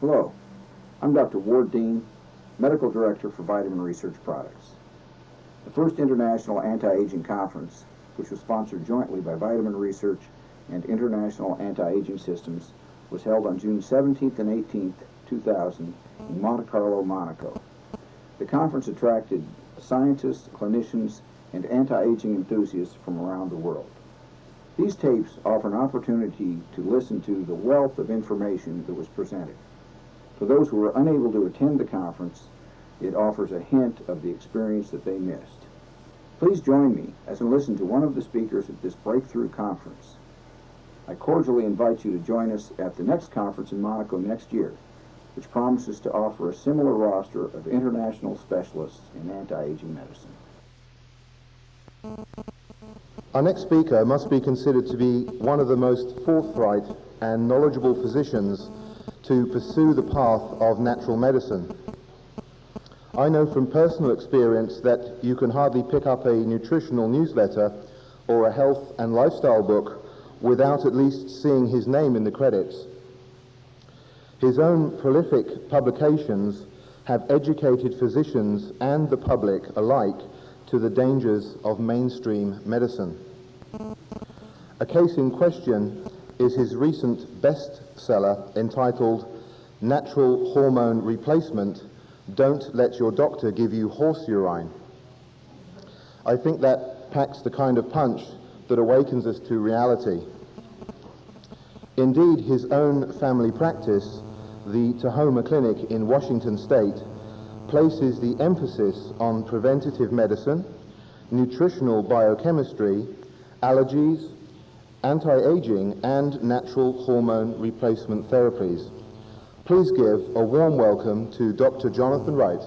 Hello, I'm Dr. Ward Dean, Medical Director for Vitamin Research Products. The first International Anti-Aging Conference, which was sponsored jointly by Vitamin Research and International Anti-Aging Systems, was held on June 17th and 18th, 2000 in Monte Carlo, Monaco. The conference attracted scientists, clinicians, and anti-aging enthusiasts from around the world. These tapes offer an opportunity to listen to the wealth of information that was presented. For those who were unable to attend the conference, it offers a hint of the experience that they missed. Please join me as I listen to one of the speakers at this breakthrough conference. I cordially invite you to join us at the next conference in Monaco next year, which promises to offer a similar roster of international specialists in anti-aging medicine. Our next speaker must be considered to be one of the most forthright and knowledgeable physicians to pursue the path of natural medicine. I know from personal experience that you can hardly pick up a nutritional newsletter or a health and lifestyle book without at least seeing his name in the credits. His own prolific publications have educated physicians and the public alike to the dangers of mainstream medicine. A case in question is his recent bestseller entitled Natural Hormone Replacement: Don't Let Your Doctor Give You Horse Urine. I think that packs the kind of punch that awakens us to reality. Indeed, his own family practice, the Tahoma Clinic in Washington State, places the emphasis on preventative medicine, nutritional biochemistry, allergies, anti-aging, and natural hormone replacement therapies. Please give a warm welcome to Dr. Jonathan Wright.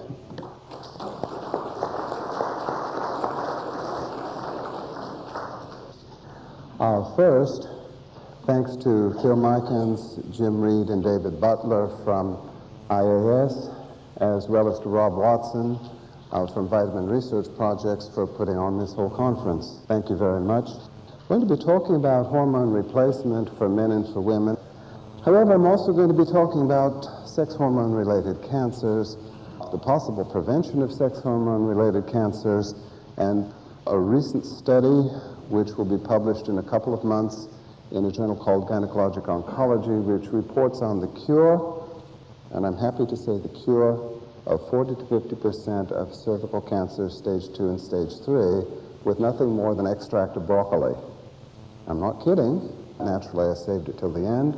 First, thanks to Phil Mykins, Jim Reed, and David Butler from IAS, as well as to Rob Watson from Vitamin Research Projects for putting on this whole conference. Thank you very much. I'm going to be talking about hormone replacement for men and for women. However, I'm also going to be talking about sex hormone-related cancers, the possible prevention of sex hormone-related cancers, and a recent study which will be published in a couple of months in a journal called Gynecologic Oncology, which reports on the cure, and I'm happy to say the cure, of 40 to 50% of cervical cancer stage 2 and stage 3 with nothing more than extract of broccoli. I'm not kidding. Naturally, I saved it till the end.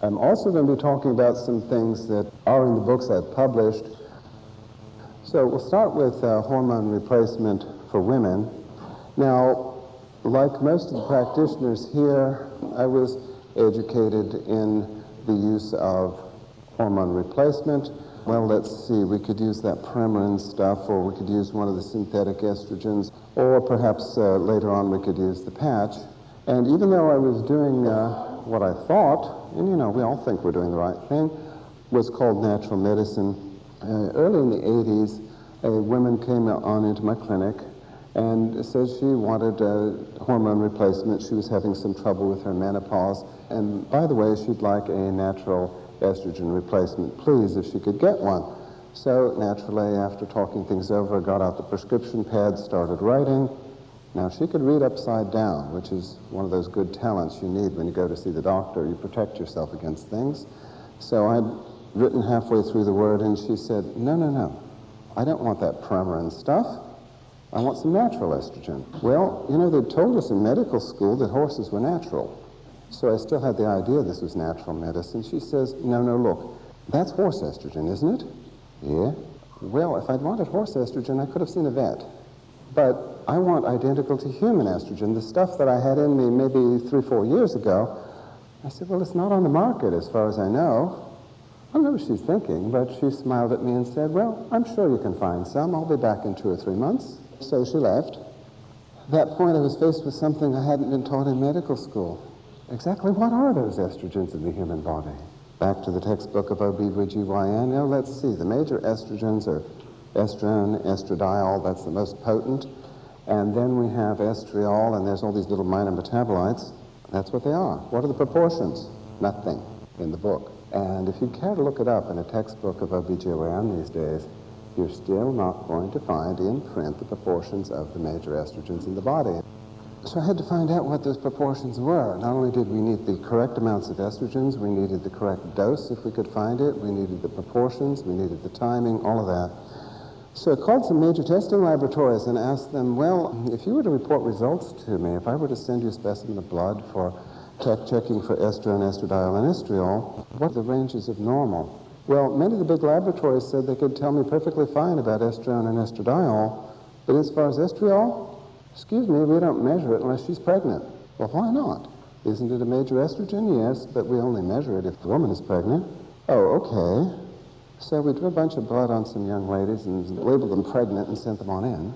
I'm also going to be talking about some things that are in the books I've published. So we'll start with hormone replacement for women. Now, like most of the practitioners here, I was educated in the use of hormone replacement. Well, let's see, we could use that Premarin stuff, or we could use one of the synthetic estrogens, or perhaps later on we could use the patch. And even though I was doing what I thought, and you know, we all think we're doing the right thing, was called natural medicine, early in the 80s, a woman came on into my clinic and said she wanted a hormone replacement. She was having some trouble with her menopause, and by the way, she'd like a natural estrogen replacement, please, if she could get one. So naturally, after talking things over, I got out the prescription pad, started writing. Now, she could read upside down, which is one of those good talents you need when you go to see the doctor. You protect yourself against things. So I'd written halfway through the word, and she said, no, I don't want that Premarin stuff. I want some natural estrogen. Well, you know, they told us in medical school that horses were natural. So I still had the idea this was natural medicine. She says, no, look, that's horse estrogen, isn't it? Yeah. Well, if I'd wanted horse estrogen, I could have seen a vet. But I want identical to human estrogen, the stuff that I had in me maybe 3-4 years ago. I said, well, it's not on the market as far as I know. I don't know what she's thinking, but she smiled at me and said, well, I'm sure you can find some. I'll be back in 2 or 3 months. So she left. At that point, I was faced with something I hadn't been taught in medical school. Exactly what are those estrogens in the human body? Back to the textbook of OB/GYN. Now let's see. The major estrogens are estrogen, estradiol, that's the most potent. And then we have estriol, and there's all these little minor metabolites. That's what they are. What are the proportions? Nothing in the book. And if you care to look it up in a textbook of OBGYN these days, you're still not going to find in print the proportions of the major estrogens in the body. So I had to find out what those proportions were. Not only did we need the correct amounts of estrogens, we needed the correct dose if we could find it, we needed the proportions, we needed the timing, all of that. So I called some major testing laboratories and asked them, well, if you were to report results to me, if I were to send you a specimen of blood for checking for estrone, estradiol, and estriol, what are the ranges of normal? Well, many of the big laboratories said they could tell me perfectly fine about estrone and estradiol, but as far as estriol, excuse me, we don't measure it unless she's pregnant. Well, why not? Isn't it a major estrogen? Yes, but we only measure it if the woman is pregnant. Oh, okay. So we drew a bunch of blood on some young ladies and labeled them pregnant and sent them on in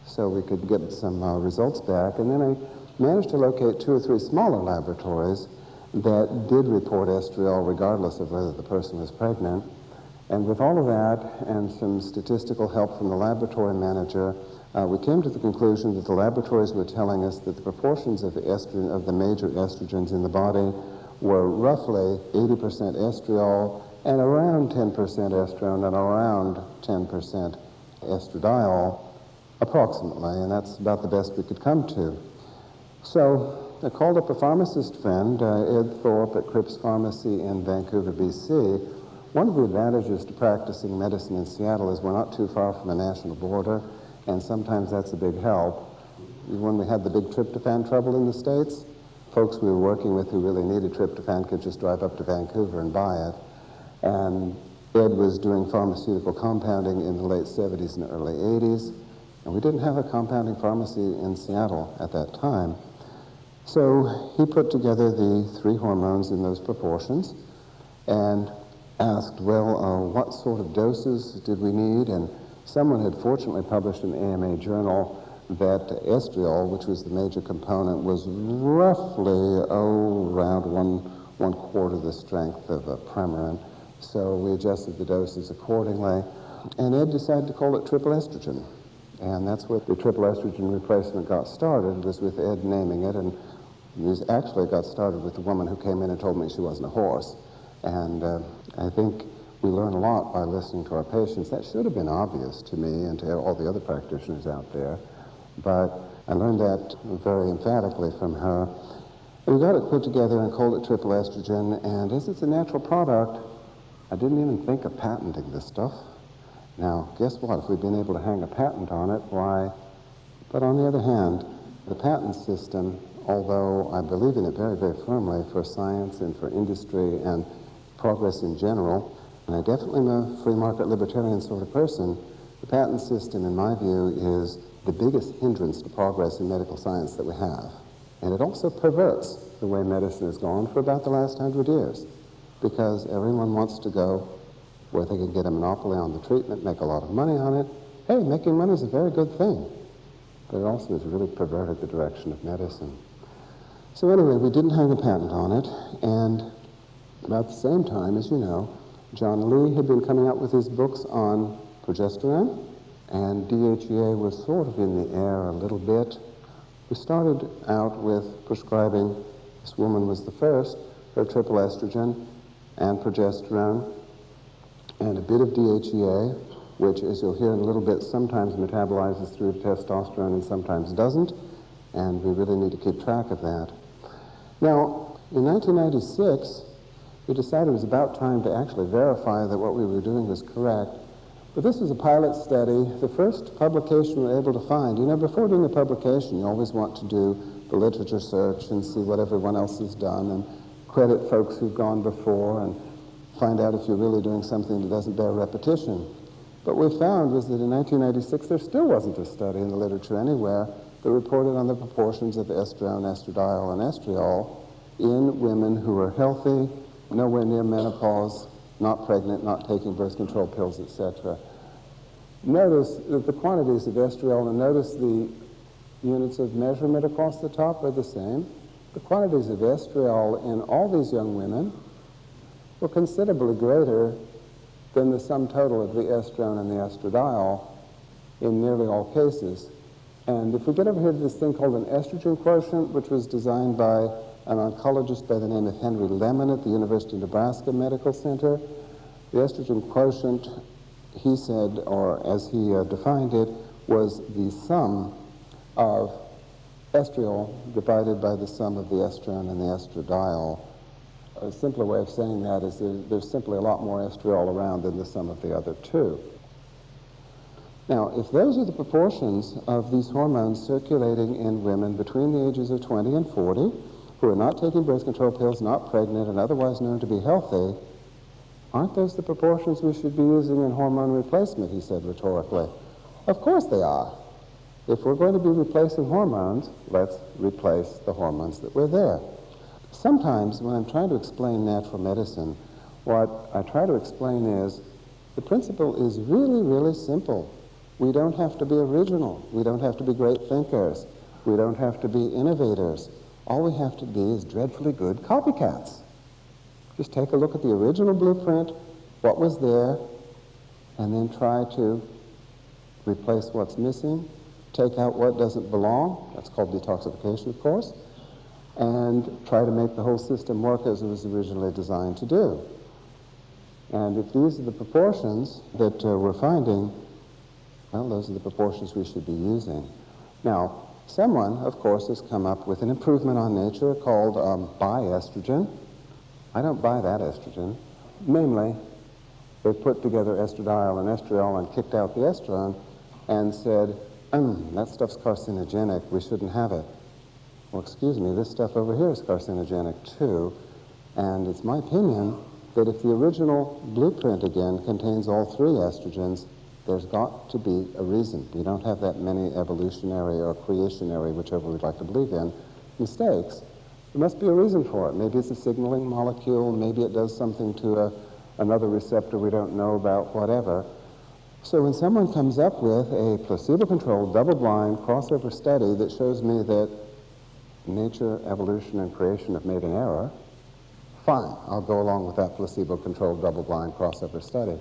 so we could get some results back. And then I managed to locate 2 or 3 smaller laboratories that did report estriol regardless of whether the person was pregnant. And with all of that and some statistical help from the laboratory manager, we came to the conclusion that the laboratories were telling us that the proportions of the major estrogens in the body were roughly 80% estriol and around 10% estrone and around 10% estradiol, approximately, and that's about the best we could come to. So I called up a pharmacist friend, Ed Thorpe at Cripps Pharmacy in Vancouver, BC. One of the advantages to practicing medicine in Seattle is we're not too far from a national border, and sometimes that's a big help. When we had the big tryptophan trouble in the States, folks we were working with who really needed tryptophan could just drive up to Vancouver and buy it. And Ed was doing pharmaceutical compounding in the late 70s and early 80s, and we didn't have a compounding pharmacy in Seattle at that time. So he put together the 3 hormones in those proportions and asked, well, what sort of doses did we need? And someone had fortunately published in the AMA journal that estriol, which was the major component, was roughly, around one quarter the strength of Premarin. So we adjusted the doses accordingly. And Ed decided to call it triple estrogen. And that's where the triple estrogen replacement got started, was with Ed naming it. And it actually got started with the woman who came in and told me she wasn't a horse. And I think we learn a lot by listening to our patients. That should have been obvious to me and to all the other practitioners out there. But I learned that very emphatically from her. We got it put together and called it triple estrogen. And as it's a natural product, I didn't even think of patenting this stuff. Now, guess what? If we'd been able to hang a patent on it, why? But on the other hand, the patent system, although I believe in it very, very firmly for science and for industry and progress in general, and I definitely am a free market libertarian sort of person, the patent system, in my view, is the biggest hindrance to progress in medical science that we have. And it also perverts the way medicine has gone for about the last 100 years, because everyone wants to go where they can get a monopoly on the treatment, make a lot of money on it. Hey, making money is a very good thing, but it also has really perverted the direction of medicine. So anyway, we didn't hang a patent on it, and about the same time, as you know, John Lee had been coming out with his books on progesterone, and DHEA was sort of in the air a little bit. We started out with prescribing, this woman was the first, her triple estrogen and progesterone, and a bit of DHEA, which, as you'll hear in a little bit, sometimes metabolizes through to testosterone and sometimes doesn't, and we really need to keep track of that. Now, in 1996, we decided it was about time to actually verify that what we were doing was correct. But this was a pilot study, the first publication we were able to find. You know, before doing a publication, you always want to do the literature search and see what everyone else has done and credit folks who've gone before and find out if you're really doing something that doesn't bear repetition. But what we found was that in 1996, there still wasn't a study in the literature anywhere that reported on the proportions of estrone, estradiol, and estriol in women who were healthy, nowhere near menopause, not pregnant, not taking birth control pills, etc. Notice that the quantities of estriol, and notice the units of measurement across the top are the same. The quantities of estriol in all these young women were considerably greater than the sum total of the estrone and the estradiol in nearly all cases. And if we get over here to this thing called an estrogen quotient, which was designed by an oncologist by the name of Henry Lemon at the University of Nebraska Medical Center. The estrogen quotient, he said, or as he defined it, was the sum of estriol divided by the sum of the estrone and the estradiol. A simpler way of saying that is there's simply a lot more estriol around than the sum of the other two. Now, if those are the proportions of these hormones circulating in women between the ages of 20 and 40, who are not taking birth control pills, not pregnant, and otherwise known to be healthy, aren't those the proportions we should be using in hormone replacement, he said rhetorically. Of course they are. If we're going to be replacing hormones, let's replace the hormones that were there. Sometimes when I'm trying to explain natural medicine, what I try to explain is the principle is really, really simple. We don't have to be original. We don't have to be great thinkers. We don't have to be innovators. All we have to be is dreadfully good copycats. Just take a look at the original blueprint, what was there, and then try to replace what's missing, take out what doesn't belong, that's called detoxification, of course, and try to make the whole system work as it was originally designed to do. And if these are the proportions that we're finding, well, those are the proportions we should be using. Now, someone, of course, has come up with an improvement on nature called bi-estrogen. I don't buy that estrogen. Namely, they've put together estradiol and estriol and kicked out the estrone and said, that stuff's carcinogenic, we shouldn't have it. Well, excuse me, this stuff over here is carcinogenic too, and it's my opinion that if the original blueprint again contains all three estrogens, there's got to be a reason. We don't have that many evolutionary or creationary, whichever we'd like to believe in, mistakes. There must be a reason for it. Maybe it's a signaling molecule, maybe it does something to another receptor we don't know about, whatever. So when someone comes up with a placebo-controlled, double-blind, crossover study that shows me that nature, evolution, and creation have made an error, fine, I'll go along with that placebo-controlled, double-blind, crossover study.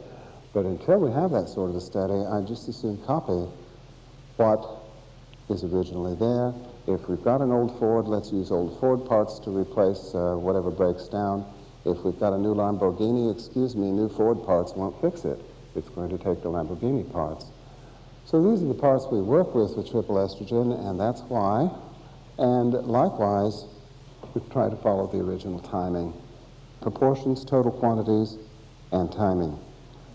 But until we have that sort of a study, I just as soon copy what is originally there. If we've got an old Ford, let's use old Ford parts to replace whatever breaks down. If we've got a new Lamborghini, excuse me, new Ford parts won't fix it. It's going to take the Lamborghini parts. So these are the parts we work with triple estrogen, and that's why. And likewise, we try to follow the original timing. Proportions, total quantities, and timing.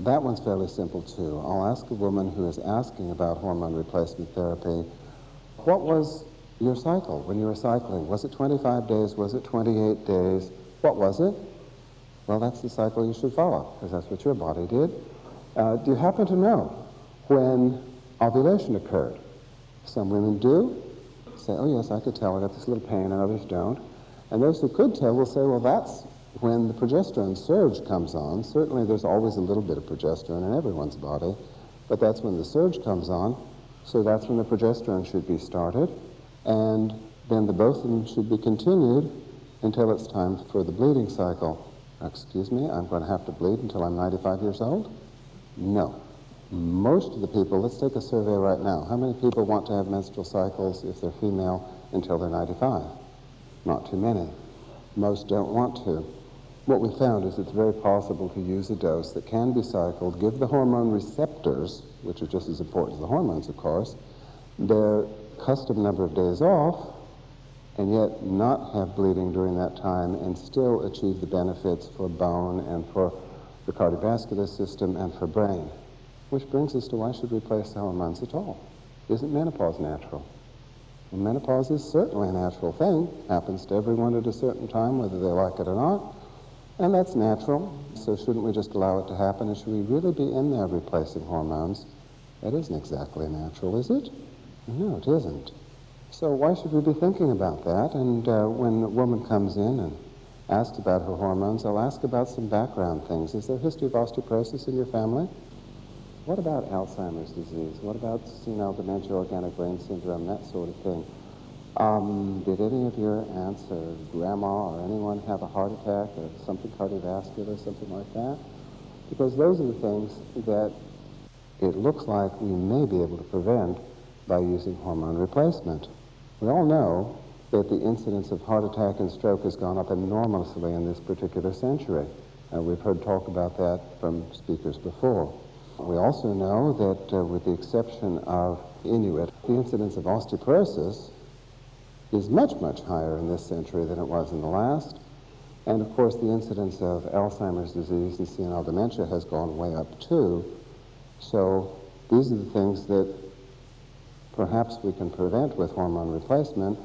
That one's fairly simple too. I'll ask a woman who is asking about hormone replacement therapy, what was your cycle when you were cycling? Was it 25 days? Was it 28 days? What was it? Well, that's the cycle you should follow, because that's what your body did. Do you happen to know when ovulation occurred? Some women do. Say, oh yes, I could tell, I got this little pain, and others don't. And those who could tell will say, well, that's when the progesterone surge comes on. Certainly there's always a little bit of progesterone in everyone's body, but that's when the surge comes on, so that's when the progesterone should be started, and then the both of them should be continued until it's time for the bleeding cycle. Excuse me, I'm going to have to bleed until I'm 95 years old? No. Most of the people, let's take a survey right now. How many people want to have menstrual cycles if they're female until they're 95? Not too many. Most don't want to. What we found is it's very possible to use a dose that can be cycled, give the hormone receptors, which are just as important as the hormones, of course, their custom number of days off, and yet not have bleeding during that time and still achieve the benefits for bone and for the cardiovascular system and for brain. Which brings us to why should we replace the hormones at all? Isn't menopause natural? Well, menopause is certainly a natural thing. Happens to everyone at a certain time, whether they like it or not. And that's natural, so shouldn't we just allow it to happen? And should we really be in there replacing hormones? That isn't exactly natural, is it? No, it isn't. So why should we be thinking about that? And when a woman comes in and asks about her hormones, I'll ask about some background things. Is there a history of osteoporosis in your family? What about Alzheimer's disease? What about senile dementia, organic brain syndrome, that sort of thing? Did any of your aunts or grandma or anyone have a heart attack or something cardiovascular, something like that? Because those are the things that it looks like we may be able to prevent by using hormone replacement. We all know that the incidence of heart attack and stroke has gone up enormously in this particular century. We've heard talk about that from speakers before. We also know that with the exception of Inuit, the incidence of osteoporosis is much, much higher in this century than it was in the last. And of course, the incidence of Alzheimer's disease and senile dementia has gone way up too. So these are the things that perhaps we can prevent with hormone replacement.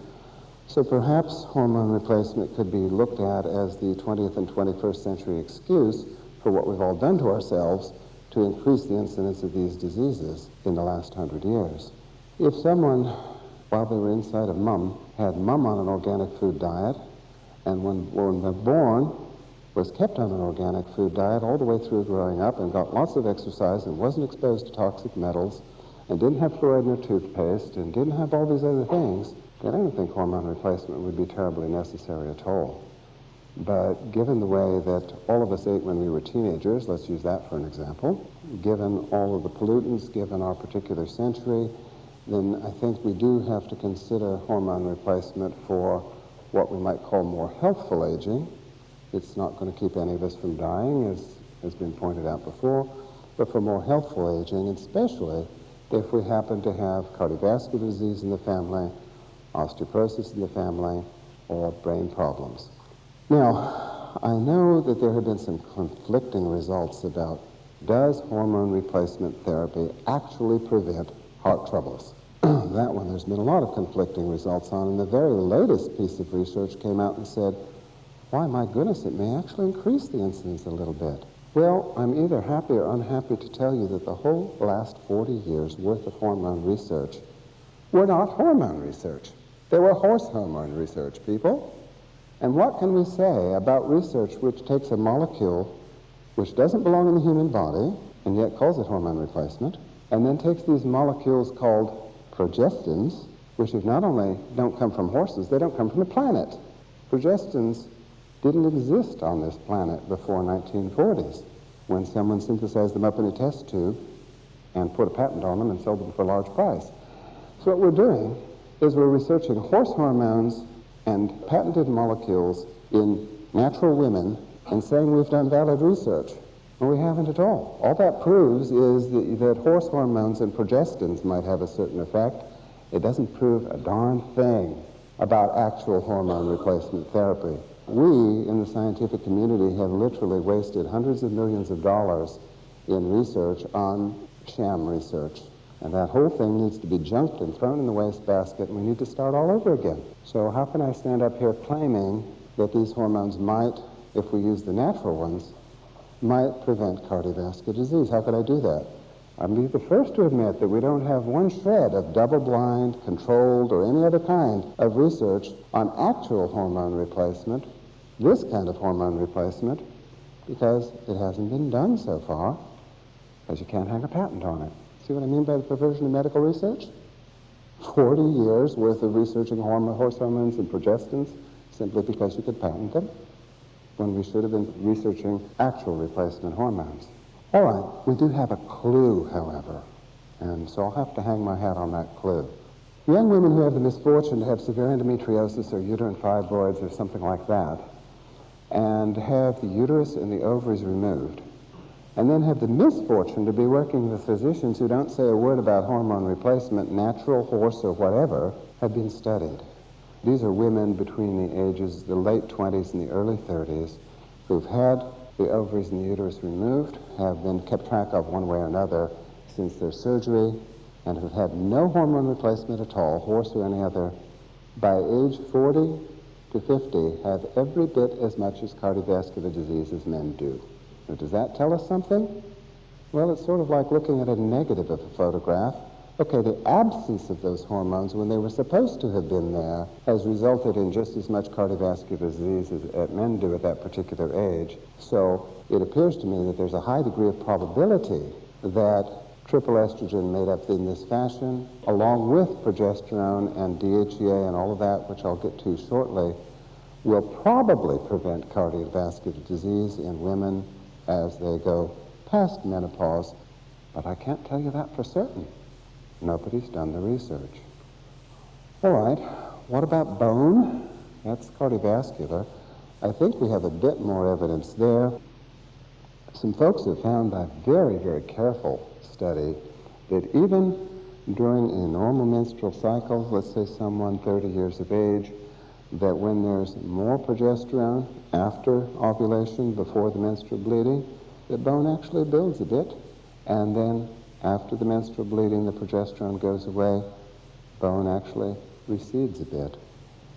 So perhaps hormone replacement could be looked at as the 20th and 21st century excuse for what we've all done to ourselves to increase the incidence of these diseases in the last 100 years. If someone, while they were inside of mom, had mom on an organic food diet, and when they're born, was kept on an organic food diet all the way through growing up and got lots of exercise and wasn't exposed to toxic metals and didn't have fluoride in their toothpaste and didn't have all these other things, then I don't think hormone replacement would be terribly necessary at all. But given the way that all of us ate when we were teenagers, let's use that for an example, given all of the pollutants, given our particular century, then I think we do have to consider hormone replacement for what we might call more healthful aging. It's not going to keep any of us from dying, as has been pointed out before, but for more healthful aging, especially if we happen to have cardiovascular disease in the family, osteoporosis in the family, or brain problems. Now, I know that there have been some conflicting results about does hormone replacement therapy actually prevent heart troubles? That one there's been a lot of conflicting results on, and the very latest piece of research came out and said, why, my goodness, it may actually increase the incidence a little bit. Well, I'm either happy or unhappy to tell you that the whole last 40 years worth of hormone research were not hormone research. They were horse hormone research, people. And what can we say about research which takes a molecule which doesn't belong in the human body, and yet calls it hormone replacement, and then takes these molecules called progestins, which not only don't come from horses, they don't come from the planet. Progestins didn't exist on this planet before 1940s, when someone synthesized them up in a test tube and put a patent on them and sold them for a large price. So what we're doing is we're researching horse hormones and patented molecules in natural women and saying we've done valid research. Well, we haven't at all. All that proves is that horse hormones and progestins might have a certain effect. It doesn't prove a darn thing about actual hormone replacement therapy. We, in the scientific community, have literally wasted hundreds of millions of dollars in research on sham research. And that whole thing needs to be junked and thrown in the wastebasket, and we need to start all over again. So how can I stand up here claiming that these hormones might, if we use the natural ones, might prevent cardiovascular disease? How could I do that? I'd be the first to admit that we don't have one shred of double-blind, controlled, or any other kind of research on actual hormone replacement, this kind of hormone replacement, because it hasn't been done so far, because you can't hang a patent on it. See what I mean by the perversion of medical research? 40 years worth of researching horse hormones and progestins simply because you could patent them, when we should have been researching actual replacement hormones. All right, we do have a clue, however, and so I'll have to hang my hat on that clue. Young women who have the misfortune to have severe endometriosis or uterine fibroids or something like that, and have the uterus and the ovaries removed, and then have the misfortune to be working with physicians who don't say a word about hormone replacement, natural, horse, or whatever, have been studied. These are women between the ages, the late 20s and the early 30s, who've had the ovaries and the uterus removed, have been kept track of one way or another since their surgery, and have had no hormone replacement at all, horse or any other, by age 40 to 50, have every bit as much as cardiovascular disease as men do. Now, does that tell us something? Well, it's sort of like looking at a negative of a photograph. Okay, the absence of those hormones when they were supposed to have been there has resulted in just as much cardiovascular disease as men do at that particular age. So it appears to me that there's a high degree of probability that triple estrogen made up in this fashion, along with progesterone and DHEA and all of that, which I'll get to shortly, will probably prevent cardiovascular disease in women as they go past menopause. But I can't tell you that for certain. Nobody's done the research. All right, What about bone? That's cardiovascular. I think we have a bit more evidence there. Some folks have found by very, very careful study that even during a normal menstrual cycle, let's say someone 30 years of age, that when there's more progesterone after ovulation, before the menstrual bleeding, the bone actually builds a bit, and then after the menstrual bleeding, the progesterone goes away, bone actually recedes a bit.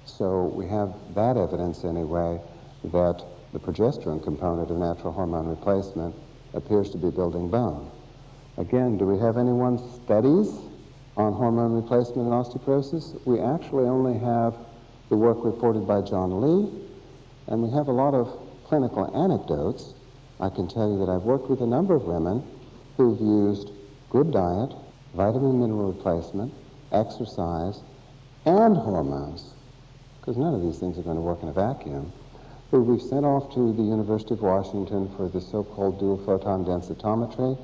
So we have that evidence anyway that the progesterone component of natural hormone replacement appears to be building bone. Again, do we have anyone studies on hormone replacement and osteoporosis? We actually only have the work reported by John Lee, and we have a lot of clinical anecdotes. I can tell you that I've worked with a number of women who've used good diet, vitamin mineral replacement, exercise, and hormones, because none of these things are going to work in a vacuum, who we've sent off to the University of Washington for the so-called dual photon densitometry,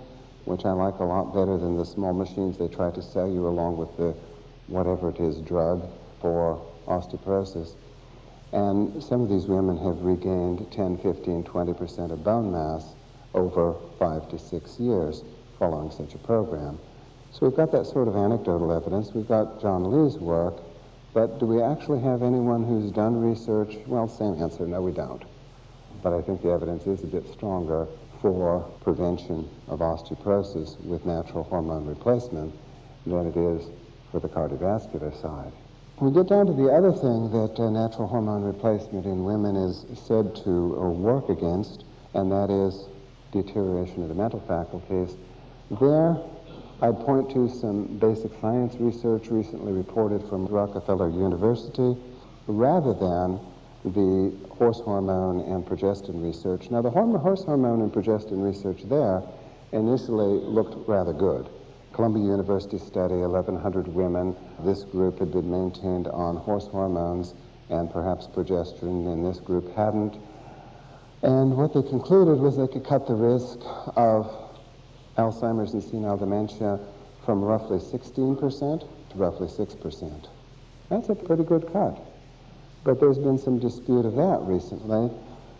which I like a lot better than the small machines they try to sell you along with the whatever it is drug for osteoporosis. And some of these women have regained 10, 15, 20% of bone mass over 5 to 6 years following such a program. So we've got that sort of anecdotal evidence. We've got John Lee's work, but do we actually have anyone who's done research? Well, same answer, no we don't. But I think the evidence is a bit stronger for prevention of osteoporosis with natural hormone replacement than it is for the cardiovascular side. We get down to the other thing that natural hormone replacement in women is said to work against, and that is deterioration of the mental faculties. There, I'd point to some basic science research recently reported from Rockefeller University, rather than the horse hormone and progestin research. Now, the horse hormone and progestin research there initially looked rather good. Columbia University study, 1,100 women. This group had been maintained on horse hormones and perhaps progesterone, and this group hadn't. And what they concluded was they could cut the risk of Alzheimer's and senile dementia from roughly 16% to roughly 6%. That's a pretty good cut. But there's been some dispute of that recently.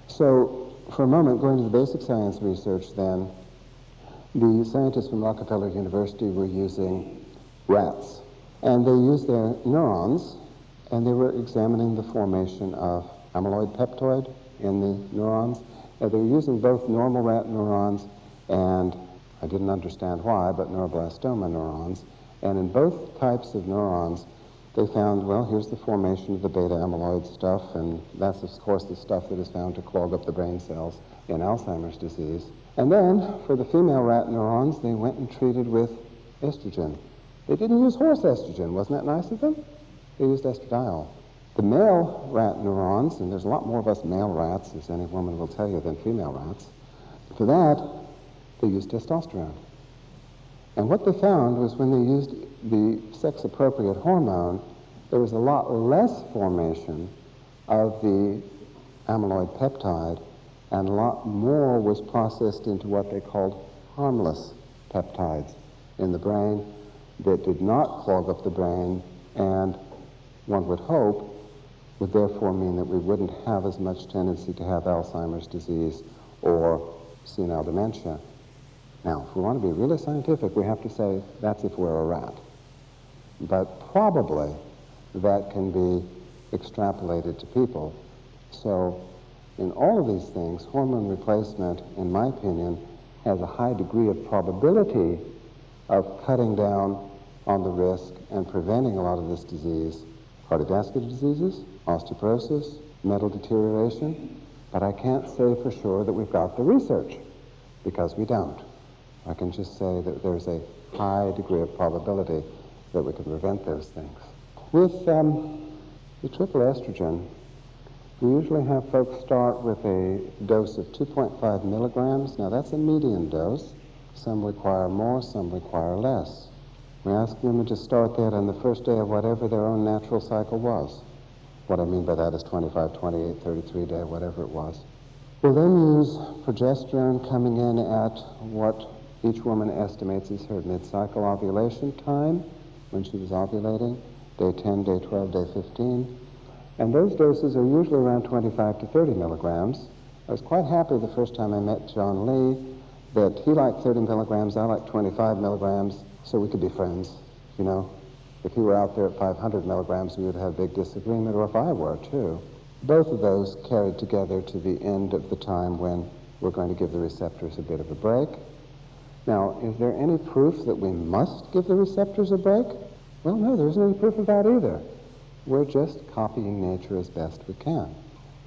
So for a moment, going to the basic science research then, the scientists from Rockefeller University were using rats. And they used their neurons, and they were examining the formation of amyloid peptide in the neurons. They were using both normal rat neurons and, I didn't understand why, but neuroblastoma neurons. And in both types of neurons, they found, well, here's the formation of the beta amyloid stuff, and that's, of course, the stuff that is found to clog up the brain cells in Alzheimer's disease. And then, for the female rat neurons, they went and treated with estrogen. They didn't use horse estrogen. Wasn't that nice of them? They used estradiol. The male rat neurons, and there's a lot more of us male rats, as any woman will tell you, than female rats. For that, they used testosterone. And what they found was when they used the sex-appropriate hormone, there was a lot less formation of the amyloid peptide, and a lot more was processed into what they called harmless peptides in the brain that did not clog up the brain, and one would hope would therefore mean that we wouldn't have as much tendency to have Alzheimer's disease or senile dementia. Now, if we want to be really scientific, we have to say that's if we're a rat. But probably that can be extrapolated to people. So in all of these things, hormone replacement, in my opinion, has a high degree of probability of cutting down on the risk and preventing a lot of this disease, cardiovascular diseases, osteoporosis, mental deterioration, but I can't say for sure that we've got the research, because we don't. I can just say that there's a high degree of probability that we can prevent those things. With the triple estrogen, we usually have folks start with a dose of 2.5 milligrams. Now that's a median dose. Some require more, some require less. We ask women to start that on the first day of whatever their own natural cycle was. What I mean by that is 25, 28, 33 day, whatever it was. We'll then use progesterone coming in at what each woman estimates is her mid-cycle ovulation time when she was ovulating, day 10, day 12, day 15. And those doses are usually around 25 to 30 milligrams. I was quite happy the first time I met John Lee that he liked 30 milligrams, I liked 25 milligrams, so we could be friends, you know. If he were out there at 500 milligrams, we would have a big disagreement, or if I were, too. Both of those carried together to the end of the time when we're going to give the receptors a bit of a break. Now, is there any proof that we must give the receptors a break? Well, no, there isn't any proof of that either. We're just copying nature as best we can.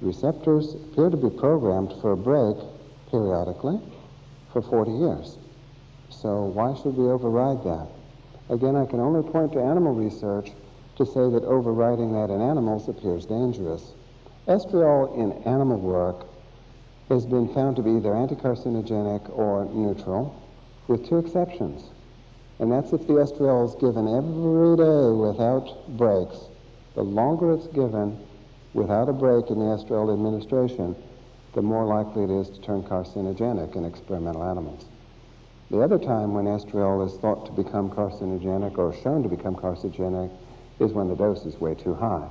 The receptors appear to be programmed for a break periodically for 40 years. So why should we override that? Again, I can only point to animal research to say that overriding that in animals appears dangerous. Estriol in animal work has been found to be either anti-carcinogenic or neutral, with two exceptions. And that's if the estriol is given every day without breaks. The longer it's given without a break in the estriol administration, the more likely it is to turn carcinogenic in experimental animals. The other time when estriol is thought to become carcinogenic or shown to become carcinogenic is when the dose is way too high,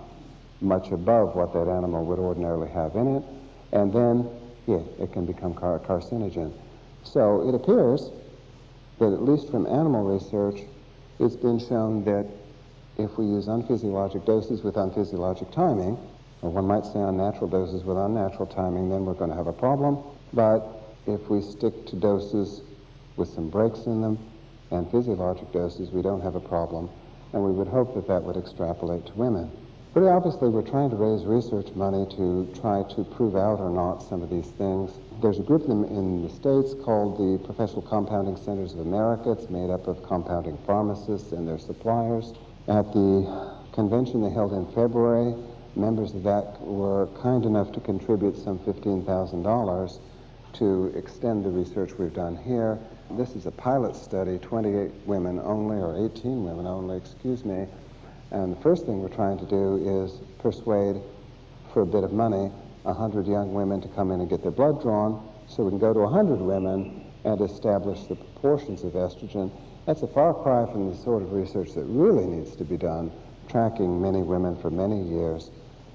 much above what that animal would ordinarily have in it, and then, yeah, it can become carcinogen. So it appears that at least from animal research, it's been shown that if we use unphysiologic doses with unphysiologic timing, or one might say unnatural doses with unnatural timing, then we're going to have a problem. But if we stick to doses with some breaks in them and physiologic doses, we don't have a problem. And we would hope that that would extrapolate to women. Pretty obviously, we're trying to raise research money to try to prove out or not some of these things. There's a group in the States called the Professional Compounding Centers of America. It's made up of compounding pharmacists and their suppliers. At the convention they held in February, members of that were kind enough to contribute some $15,000 to extend the research we've done here. This is a pilot study, 28 women only, or 18 women only, excuse me. And the first thing we're trying to do is persuade, for a bit of money, 100 young women to come in and get their blood drawn so we can go to 100 women and establish the proportions of estrogen. That's a far cry from the sort of research that really needs to be done, tracking many women for many years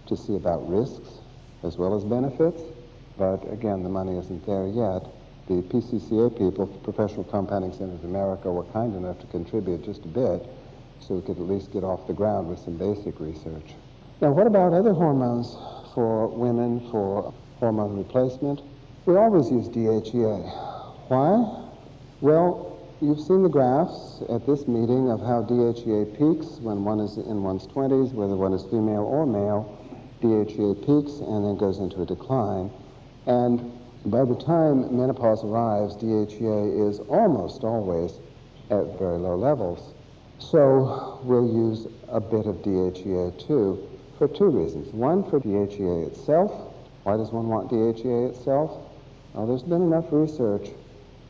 to see about risks as well as benefits. But again, the money isn't there yet. The PCCA people, Professional Compounding Centers of America, were kind enough to contribute just a bit so we could at least get off the ground with some basic research. Now, what about other hormones for women for hormone replacement? We always use DHEA. Why? Well, you've seen the graphs at this meeting of how DHEA peaks when one is in one's 20s, whether one is female or male. DHEA peaks and then goes into a decline. And by the time menopause arrives, DHEA is almost always at very low levels. So we'll use a bit of DHEA too, for two reasons. One, for DHEA itself. Why does one want DHEA itself? Well, there's been enough research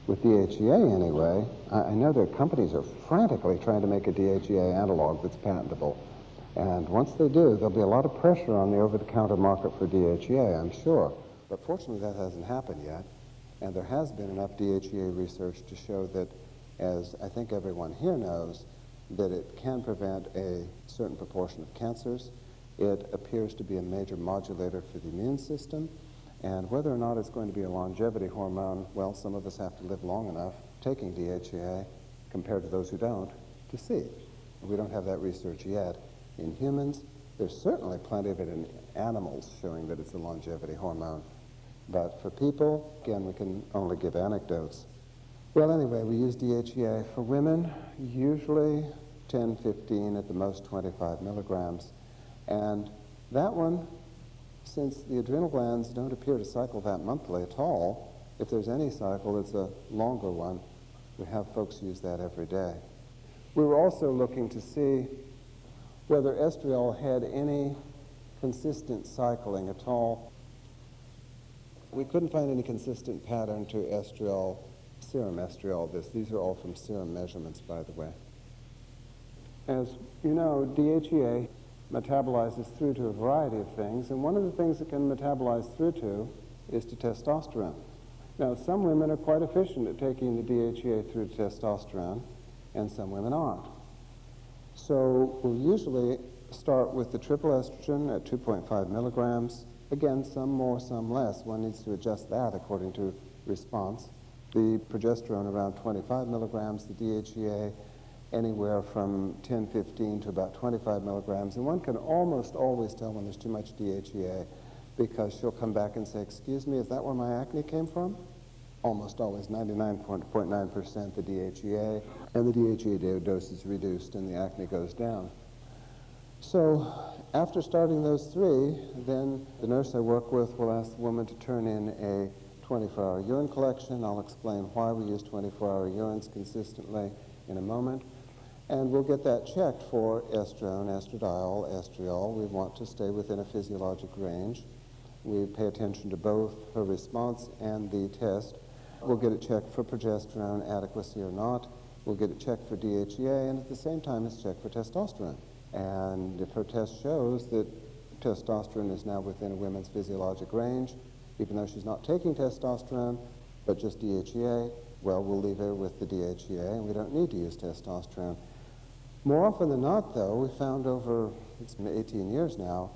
with DHEA anyway. I know that companies are frantically trying to make a DHEA analog that's patentable. And once they do, there'll be a lot of pressure on the over-the-counter market for DHEA, I'm sure. But fortunately, that hasn't happened yet. And there has been enough DHEA research to show that, as I think everyone here knows, that it can prevent a certain proportion of cancers. It appears to be a major modulator for the immune system. And whether or not it's going to be a longevity hormone, well, some of us have to live long enough taking DHEA compared to those who don't to see. We don't have that research yet. In humans, there's certainly plenty of it in animals showing that it's a longevity hormone. But for people, again, we can only give anecdotes. Well, anyway, we use DHEA for women, usually 10, 15, at the most 25 milligrams. And that one, since the adrenal glands don't appear to cycle that monthly at all, if there's any cycle, it's a longer one. We have folks use that every day. We were also looking to see whether estriol had any consistent cycling at all. We couldn't find any consistent pattern to estriol, serum estriol. These are all from serum measurements, by the way. As you know, DHEA metabolizes through to a variety of things, and one of the things it can metabolize through to is to testosterone. Now, some women are quite efficient at taking the DHEA through to testosterone, and some women aren't. So we'll usually start with the triple estrogen at 2.5 milligrams. Again, some more, some less. One needs to adjust that according to response. The progesterone around 25 milligrams, the DHEA anywhere from 10, 15 to about 25 milligrams. And one can almost always tell when there's too much DHEA because she'll come back and say, excuse me, is that where my acne came from? Almost always, 99.9% the DHEA, and the DHEA dose is reduced and the acne goes down. So after starting those three, then the nurse I work with will ask the woman to turn in a 24-hour urine collection. I'll explain why we use 24-hour urines consistently in a moment. And we'll get that checked for estrone, estradiol, estriol. We want to stay within a physiologic range. We pay attention to both her response and the test. We'll get it checked for progesterone adequacy or not. We'll get it checked for DHEA, and at the same time it's checked for testosterone. And if her test shows that testosterone is now within a woman's physiologic range, even though she's not taking testosterone, but just DHEA, well, we'll leave her with the DHEA, and we don't need to use testosterone. More often than not, though, we found over, it's been 18 years now,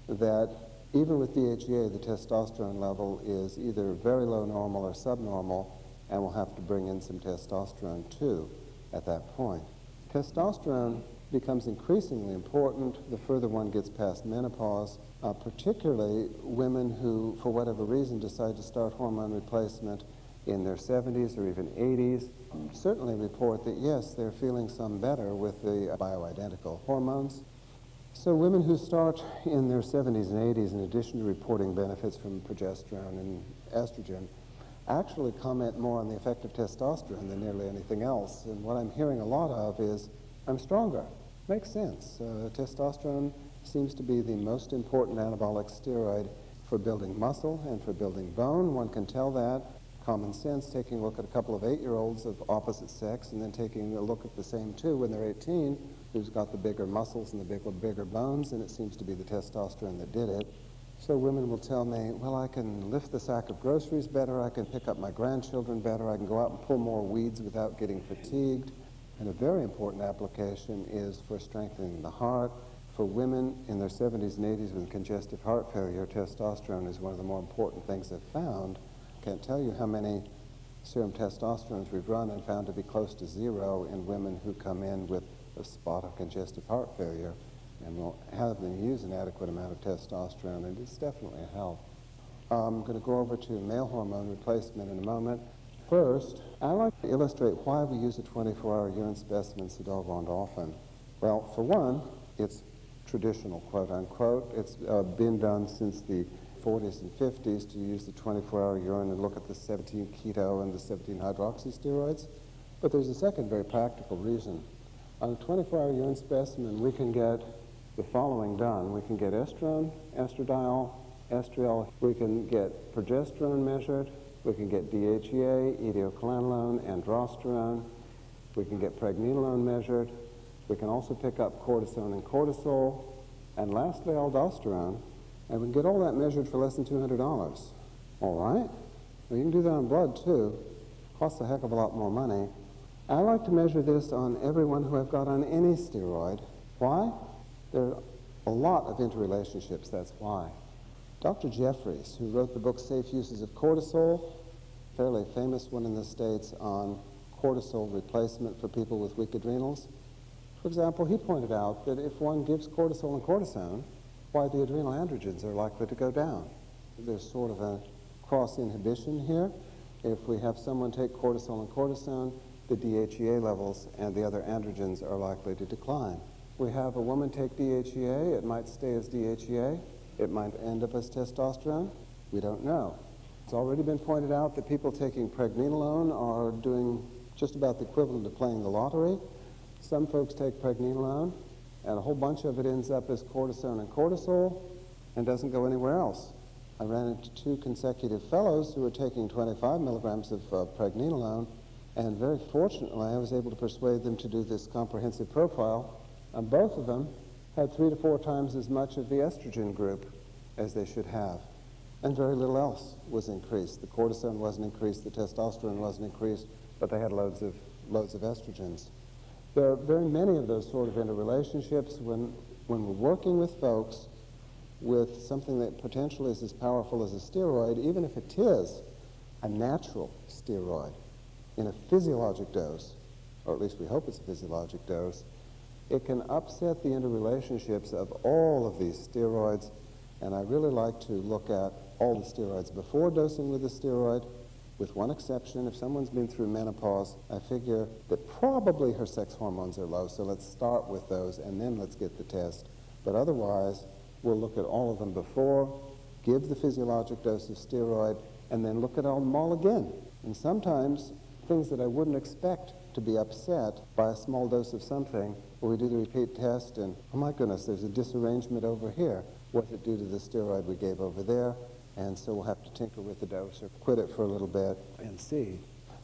that even with DHEA, the testosterone level is either very low normal or subnormal, and we'll have to bring in some testosterone, too, at that point. Testosterone becomes increasingly important the further one gets past menopause, particularly women who, for whatever reason, decide to start hormone replacement in their 70s or even 80s, certainly report that, yes, they're feeling some better with the bioidentical hormones. So women who start in their 70s and 80s, in addition to reporting benefits from progesterone and estrogen, actually comment more on the effect of testosterone than nearly anything else. And what I'm hearing a lot of is, I'm stronger. Makes sense. Testosterone seems to be the most important anabolic steroid for building muscle and for building bone. One can tell that. Common sense, taking a look at a couple of 8-year-olds of opposite sex and then taking a look at the same two when they're 18, who's got the bigger muscles and the bigger bones, and it seems to be the testosterone that did it. So women will tell me, well, I can lift the sack of groceries better, I can pick up my grandchildren better, I can go out and pull more weeds without getting fatigued. And a very important application is for strengthening the heart. For women in their 70s and 80s with congestive heart failure, testosterone is one of the more important things they've found. Can't tell you how many serum testosterones we've run and found to be close to zero in women who come in with a spot of congestive heart failure, and we'll have them use an adequate amount of testosterone, and it's definitely a help. I'm going to go over to male hormone replacement in a moment. First, I'd like to illustrate why we use a 24-hour urine specimen so doggone often. Well, for one, it's traditional, quote unquote. It's been done since the 40s and 50s to use the 24-hour urine and look at the 17 keto and the 17 hydroxysteroids. But there's a second very practical reason. On a 24-hour urine specimen, we can get the following done. We can get estrone, estradiol, estriol. We can get progesterone measured. We can get DHEA, etiocalanolone, androsterone. We can get pregnenolone measured. We can also pick up cortisone and cortisol. And lastly, aldosterone. And we can get all that measured for less than $200. All right? Well, you can do that on blood, too. Costs a heck of a lot more money. I like to measure this on everyone who I've got on any steroid. Why? There are a lot of interrelationships, that's why. Dr. Jeffries, who wrote the book Safe Uses of Cortisol, fairly famous one in the States on cortisol replacement for people with weak adrenals. For example, he pointed out that if one gives cortisol and cortisone, why the adrenal androgens are likely to go down. There's sort of a cross-inhibition here. If we have someone take cortisol and cortisone, the DHEA levels and the other androgens are likely to decline. We have a woman take DHEA, it might stay as DHEA, it might end up as testosterone, we don't know. It's already been pointed out that people taking pregnenolone are doing just about the equivalent of playing the lottery. Some folks take pregnenolone, and a whole bunch of it ends up as cortisone and cortisol and doesn't go anywhere else. I ran into 2 consecutive fellows who were taking 25 milligrams of pregnenolone, and very fortunately I was able to persuade them to do this comprehensive profile, and both of them had 3 to 4 times as much of the estrogen group as they should have, and very little else was increased. The cortisone wasn't increased, the testosterone wasn't increased, but they had loads of estrogens. There are very many of those sort of interrelationships when we're working with folks with something that potentially is as powerful as a steroid, even if it is a natural steroid in a physiologic dose, or at least we hope it's a physiologic dose, it can upset the interrelationships of all of these steroids. And I really like to look at all the steroids before dosing with a steroid, with one exception. If someone's been through menopause, I figure that probably her sex hormones are low, so let's start with those and then let's get the test. But otherwise, we'll look at all of them before, give the physiologic dose of steroid, and then look at them all again. And sometimes things that I wouldn't expect to be upset by a small dose of something, well, we do the repeat test and, oh my goodness, there's a disarrangement over here. Was it due to the steroid we gave over there? And so we'll have to tinker with the dose or quit it for a little bit and see.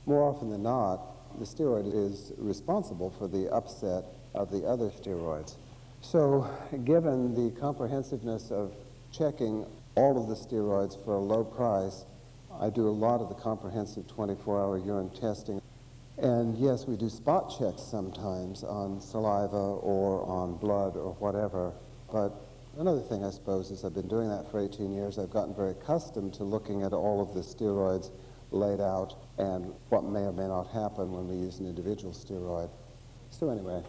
More often than not, the steroid is responsible for the upset of the other steroids. So given the comprehensiveness of checking all of the steroids for a low price, I do a lot of the comprehensive 24-hour urine testing. And yes, we do spot checks sometimes on saliva or on blood or whatever. But another thing, I suppose, is I've been doing that for 18 years. I've gotten very accustomed to looking at all of the steroids laid out and what may or may not happen when we use an individual steroid. So anyway,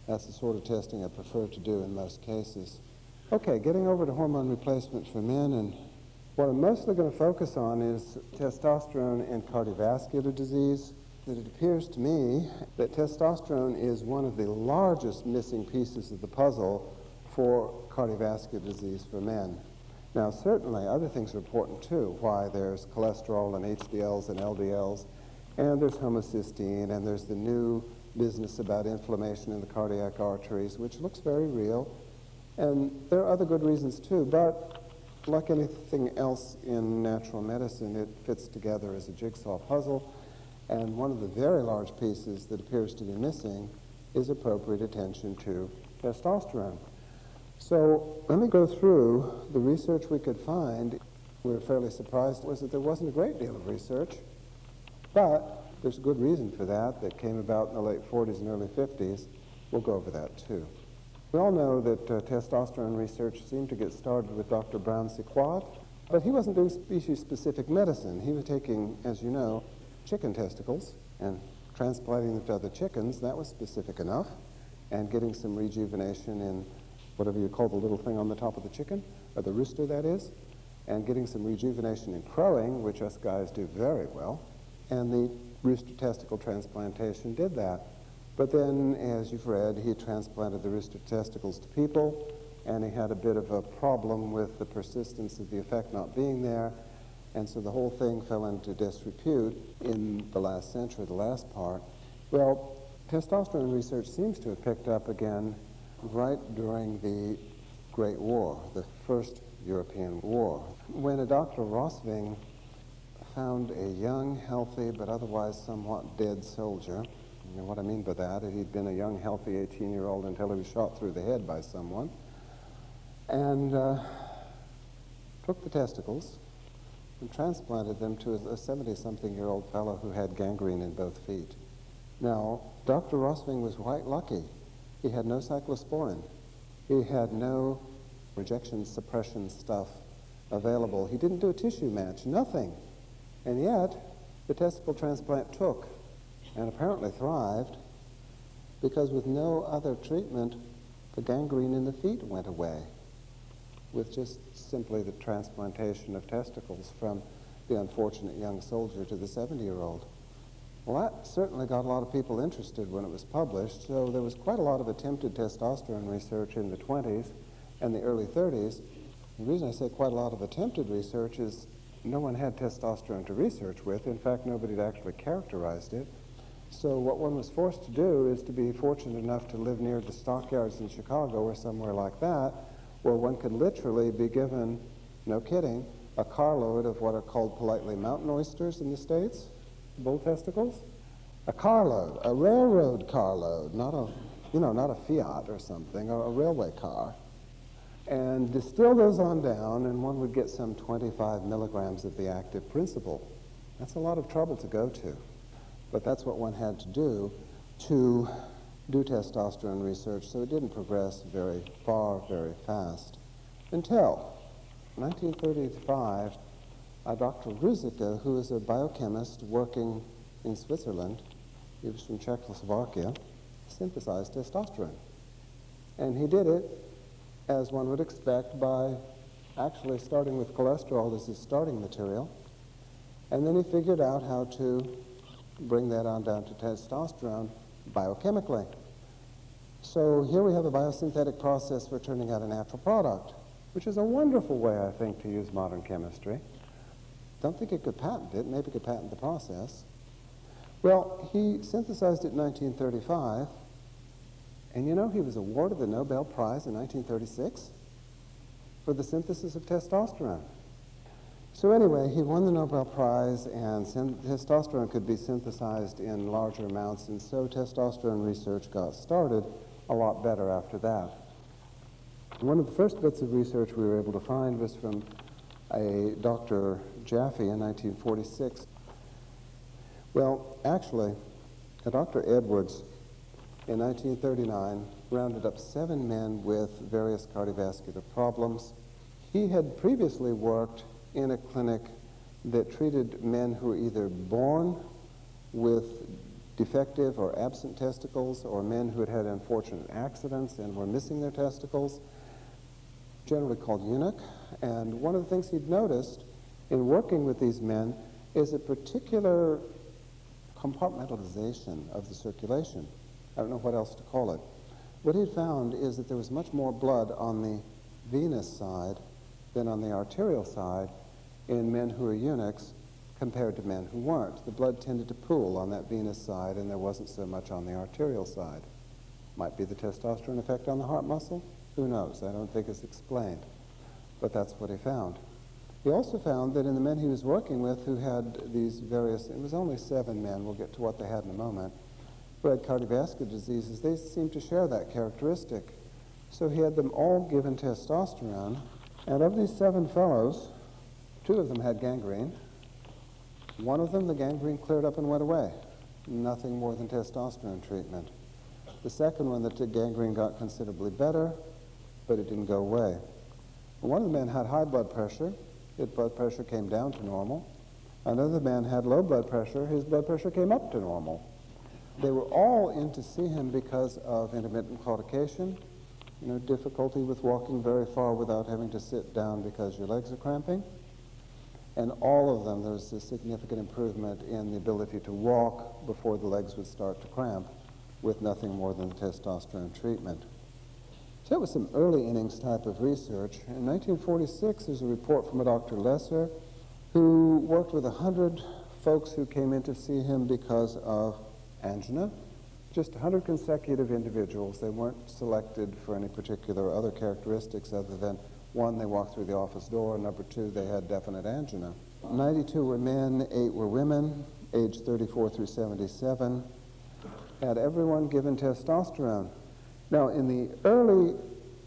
that's the sort of testing I prefer to do in most cases. Okay, getting over to hormone replacement for men, and what I'm mostly going to focus on is testosterone and cardiovascular disease. That it appears to me that testosterone is one of the largest missing pieces of the puzzle for cardiovascular disease for men. Now, certainly other things are important too, why there's cholesterol and HDLs and LDLs, and there's homocysteine, and there's the new business about inflammation in the cardiac arteries, which looks very real. And there are other good reasons too, but like anything else in natural medicine, it fits together as a jigsaw puzzle. And one of the very large pieces that appears to be missing is appropriate attention to testosterone. So let me go through the research we could find. We were fairly surprised was that there wasn't a great deal of research, but there's a good reason for that that came about in the late 40s and early 50s. We'll go over that too. We all know that testosterone research seemed to get started with Dr. Brown-Séquard, but he wasn't doing species-specific medicine. He was taking, as you know, chicken testicles and transplanting them to other chickens. That was specific enough, and getting some rejuvenation in whatever you call the little thing on the top of the chicken, or the rooster, that is, and getting some rejuvenation in crowing, which us guys do very well, and the rooster testicle transplantation did that. But then, as you've read, he transplanted the rooster testicles to people, and he had a bit of a problem with the persistence of the effect not being there, and so the whole thing fell into disrepute in the last century, the last part. Well, testosterone research seems to have picked up again right during the Great War, the First European War, when a Dr. Rosving found a young, healthy, but otherwise somewhat dead soldier. And what I mean by that is he'd been a young, healthy 18-year-old until he was shot through the head by someone, and took the testicles and transplanted them to a 70-something-year-old fellow who had gangrene in both feet. Now, Dr. Rosving was quite lucky. He had no cyclosporin. He had no rejection suppression stuff available. He didn't do a tissue match, nothing. And yet, the testicle transplant took and apparently thrived because with no other treatment, the gangrene in the feet went away with just simply the transplantation of testicles from the unfortunate young soldier to the 70-year-old. Well, that certainly got a lot of people interested when it was published, so there was quite a lot of attempted testosterone research in the 20s and the early 30s. The reason I say quite a lot of attempted research is no one had testosterone to research with. In fact, nobody had actually characterized it. So what one was forced to do is to be fortunate enough to live near the stockyards in Chicago or somewhere like that, where one could literally be given, no kidding, a carload of what are called politely mountain oysters in the States, bull testicles. A carload, a railroad carload, not a Fiat or something, or a railway car. And distill those on down, and one would get some 25 milligrams of the active principle. That's a lot of trouble to go to, but that's what one had to do to do testosterone research, so it didn't progress very far, very fast. Until 1935, Dr. Ruzicka, who is a biochemist working in Switzerland, he was from Czechoslovakia, synthesized testosterone. And he did it, as one would expect, by actually starting with cholesterol as his starting material. And then he figured out how to bring that on down to testosterone biochemically. So here we have a biosynthetic process for turning out a natural product, which is a wonderful way, I think, to use modern chemistry. Don't think it could patent it. Maybe it could patent the process. Well, he synthesized it in 1935, and you know, he was awarded the Nobel Prize in 1936 for the synthesis of testosterone. So anyway, he won the Nobel Prize, and testosterone could be synthesized in larger amounts, and so testosterone research got started a lot better after that. One of the first bits of research we were able to find was from a Dr. Jaffe in 1946. Well, actually, Dr. Edwards in 1939 rounded up 7 men with various cardiovascular problems. He had previously worked in a clinic that treated men who were either born with defective or absent testicles, or men who had had unfortunate accidents and were missing their testicles, generally called eunuch. And one of the things he'd noticed in working with these men is a particular compartmentalization of the circulation. I don't know what else to call it. What he found is that there was much more blood on the venous side than on the arterial side in men who were eunuchs compared to men who weren't. The blood tended to pool on that venous side, and there wasn't so much on the arterial side. Might be the testosterone effect on the heart muscle? Who knows? I don't think it's explained. But that's what he found. He also found that in the men he was working with who had these various, it was only 7 men, we'll get to what they had in a moment, who had cardiovascular diseases, they seemed to share that characteristic. So he had them all given testosterone, and of these 7 fellows, 2 of them had gangrene. One of them, the gangrene cleared up and went away. Nothing more than testosterone treatment. The second one, the gangrene got considerably better, but it didn't go away. One of the men had high blood pressure. His blood pressure came down to normal. Another man had low blood pressure. His blood pressure came up to normal. They were all in to see him because of intermittent claudication, difficulty with walking very far without having to sit down because your legs are cramping. And all of them, there was a significant improvement in the ability to walk before the legs would start to cramp with nothing more than testosterone treatment. So that was some early innings type of research. In 1946, there's a report from a Dr. Lesser who worked with 100 folks who came in to see him because of angina. Just 100 consecutive individuals. They weren't selected for any particular other characteristics other than, 1, they walked through the office door, and number 2, they had definite angina. 92 were men, 8 were women, aged 34 through 77. Had everyone given testosterone. Now, in the early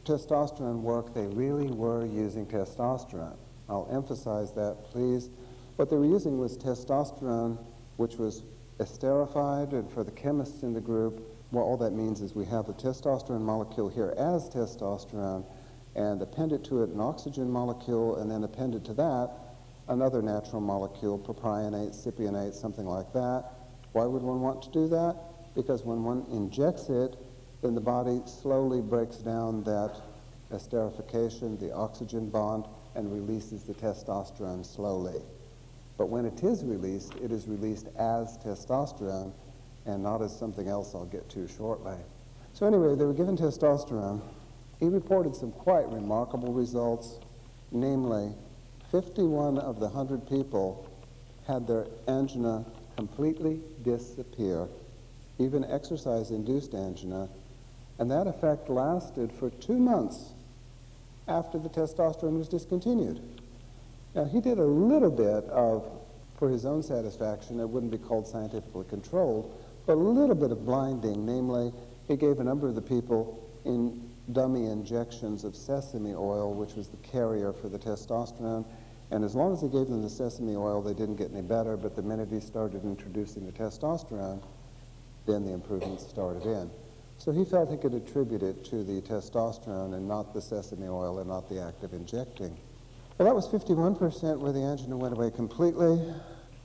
testosterone work, they really were using testosterone. I'll emphasize that, please. What they were using was testosterone, which was esterified, and for the chemists in the group, well, all that means is we have the testosterone molecule here as testosterone, and appended to it an oxygen molecule, and then appended to that another natural molecule, propionate, cypionate, something like that. Why would one want to do that? Because when one injects it, then the body slowly breaks down that esterification, the oxygen bond, and releases the testosterone slowly. But when it is released as testosterone and not as something else I'll get to shortly. So anyway, they were given testosterone. He reported some quite remarkable results, namely 51 of the 100 people had their angina completely disappear, even exercise-induced angina, and that effect lasted for 2 months after the testosterone was discontinued. Now, he did a little bit of, for his own satisfaction, it wouldn't be called scientifically controlled, but a little bit of blinding, namely, he gave a number of the people in dummy injections of sesame oil, which was the carrier for the testosterone, and as long as he gave them the sesame oil, they didn't get any better, but the minute he started introducing the testosterone, then the improvements started in. So he felt he could attribute it to the testosterone and not the sesame oil and not the act of injecting. Well, that was 51% where the angina went away completely.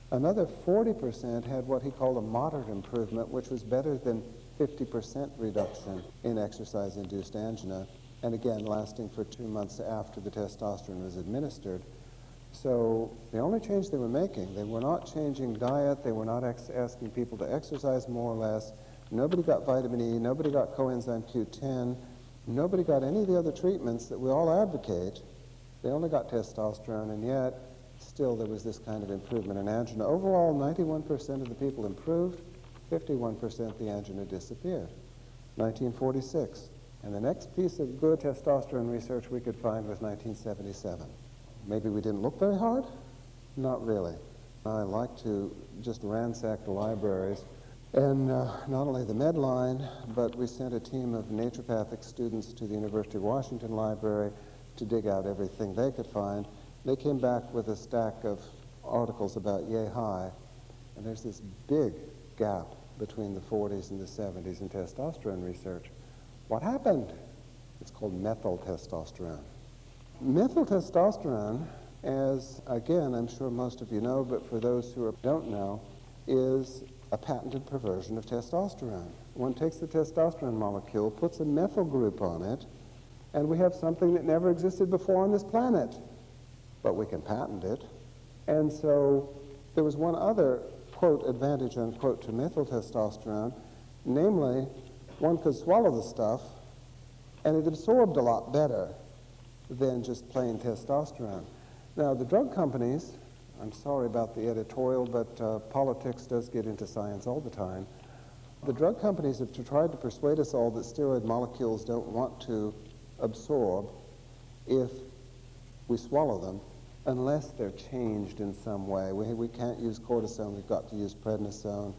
Another 40% had what he called a moderate improvement, which was better than 50% reduction in exercise-induced angina, and again, lasting for 2 months after the testosterone was administered. So the only change they were making, they were not changing diet, they were not asking people to exercise more or less. Nobody got vitamin E, nobody got coenzyme Q10, nobody got any of the other treatments that we all advocate. They only got testosterone, and yet still there was this kind of improvement in angina. Overall, 91% of the people improved, 51% the angina disappeared. 1946. And the next piece of good testosterone research we could find was 1977. Maybe we didn't look very hard? Not really. I like to just ransack the libraries. And not only the Medline, but we sent a team of naturopathic students to the University of Washington Library to dig out everything they could find. They came back with a stack of articles about yay high, and there's this big gap between the 40s and the 70s in testosterone research. What happened? It's called methyl testosterone. Methyl testosterone, as again I'm sure most of you know, but for those who don't know, is a patented perversion of testosterone. One takes the testosterone molecule, puts a methyl group on it, and we have something that never existed before on this planet. But we can patent it. And so there was one other, quote, advantage, unquote, to methyl testosterone, namely, one could swallow the stuff, and it absorbed a lot better than just plain testosterone. Now, the drug companies, I'm sorry about the editorial, but politics does get into science all the time. The drug companies have tried to persuade us all that steroid molecules don't want to absorb if we swallow them, unless they're changed in some way. We can't use cortisone, we've got to use prednisone.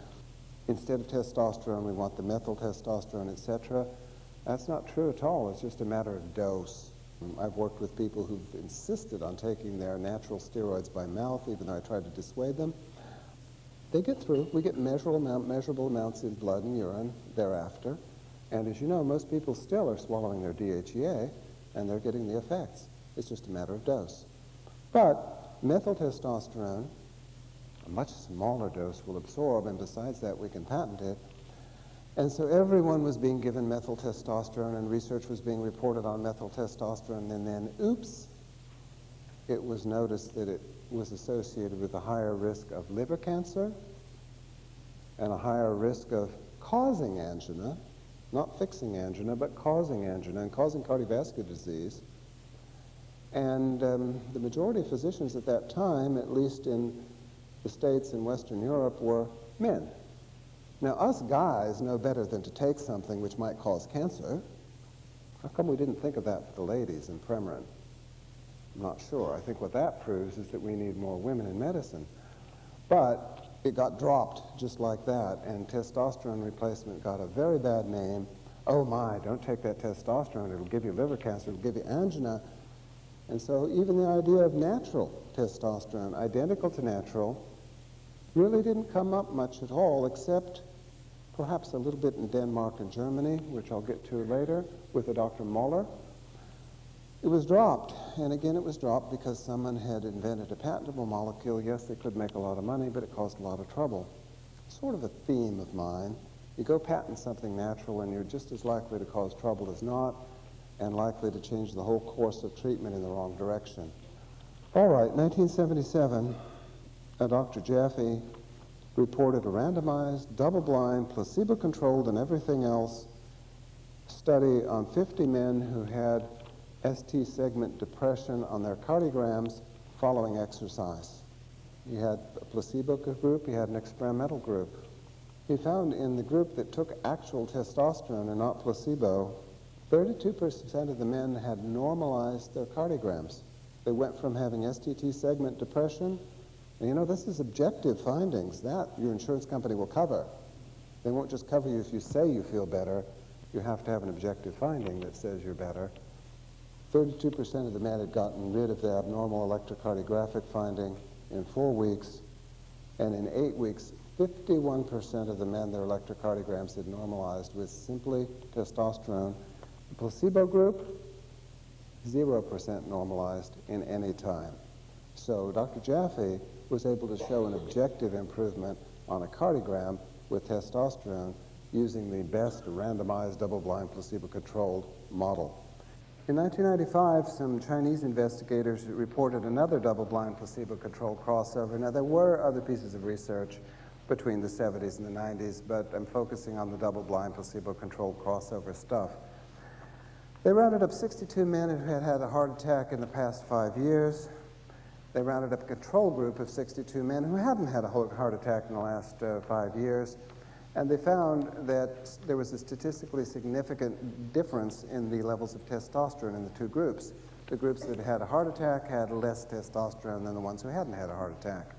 Instead of testosterone, we want the methyl testosterone, etc. That's not true at all. It's just a matter of dose. I've worked with people who've insisted on taking their natural steroids by mouth, even though I tried to dissuade them. They get through. We get measurable amounts in blood and urine thereafter. And as you know, most people still are swallowing their DHEA, and they're getting the effects. It's just a matter of dose. But methyl testosterone, a much smaller dose, will absorb, and besides that, we can patent it. And so everyone was being given methyl testosterone, and research was being reported on methyl testosterone, and then, oops, it was noticed that it was associated with a higher risk of liver cancer and a higher risk of causing angina, not fixing angina, but causing angina and causing cardiovascular disease. And the majority of physicians at that time, at least in the States and Western Europe, were men. Now, us guys know better than to take something which might cause cancer. How come we didn't think of that for the ladies in Premarin? I'm not sure. I think what that proves is that we need more women in medicine. But it got dropped just like that, and testosterone replacement got a very bad name. Oh my, don't take that testosterone. It'll give you liver cancer. It'll give you angina. And so even the idea of natural testosterone, identical to natural, really didn't come up much at all, except perhaps a little bit in Denmark and Germany, which I'll get to later, with a Dr. Moller. It was dropped, and again it was dropped because someone had invented a patentable molecule. Yes, they could make a lot of money, but it caused a lot of trouble. Sort of a theme of mine. You go patent something natural, and you're just as likely to cause trouble as not, and likely to change the whole course of treatment in the wrong direction. All right, 1977, Dr. Jaffe reported a randomized, double-blind, placebo-controlled, and everything else study on 50 men who had ST segment depression on their cardiograms following exercise. He had a placebo group, he had an experimental group. He found in the group that took actual testosterone and not placebo, 32% of the men had normalized their cardiograms. They went from having ST segment depression. And you know, this is objective findings. That your insurance company will cover. They won't just cover you if you say you feel better. You have to have an objective finding that says you're better. 32% of the men had gotten rid of the abnormal electrocardiographic finding in 4 weeks, and in 8 weeks, 51% of the men, their electrocardiograms had normalized with simply testosterone. The placebo group, 0% normalized in any time. So Dr. Jaffe was able to show an objective improvement on a cardiogram with testosterone using the best randomized double-blind placebo-controlled model. In 1995, some Chinese investigators reported another double-blind placebo-controlled crossover. Now, there were other pieces of research between the 70s and the 90s, but I'm focusing on the double-blind placebo-controlled crossover stuff. They rounded up 62 men who had had a heart attack in the past 5 years. They rounded up a control group of 62 men who hadn't had a heart attack in the last 5 years. And they found that there was a statistically significant difference in the levels of testosterone in the two groups. The groups that had a heart attack had less testosterone than the ones who hadn't had a heart attack.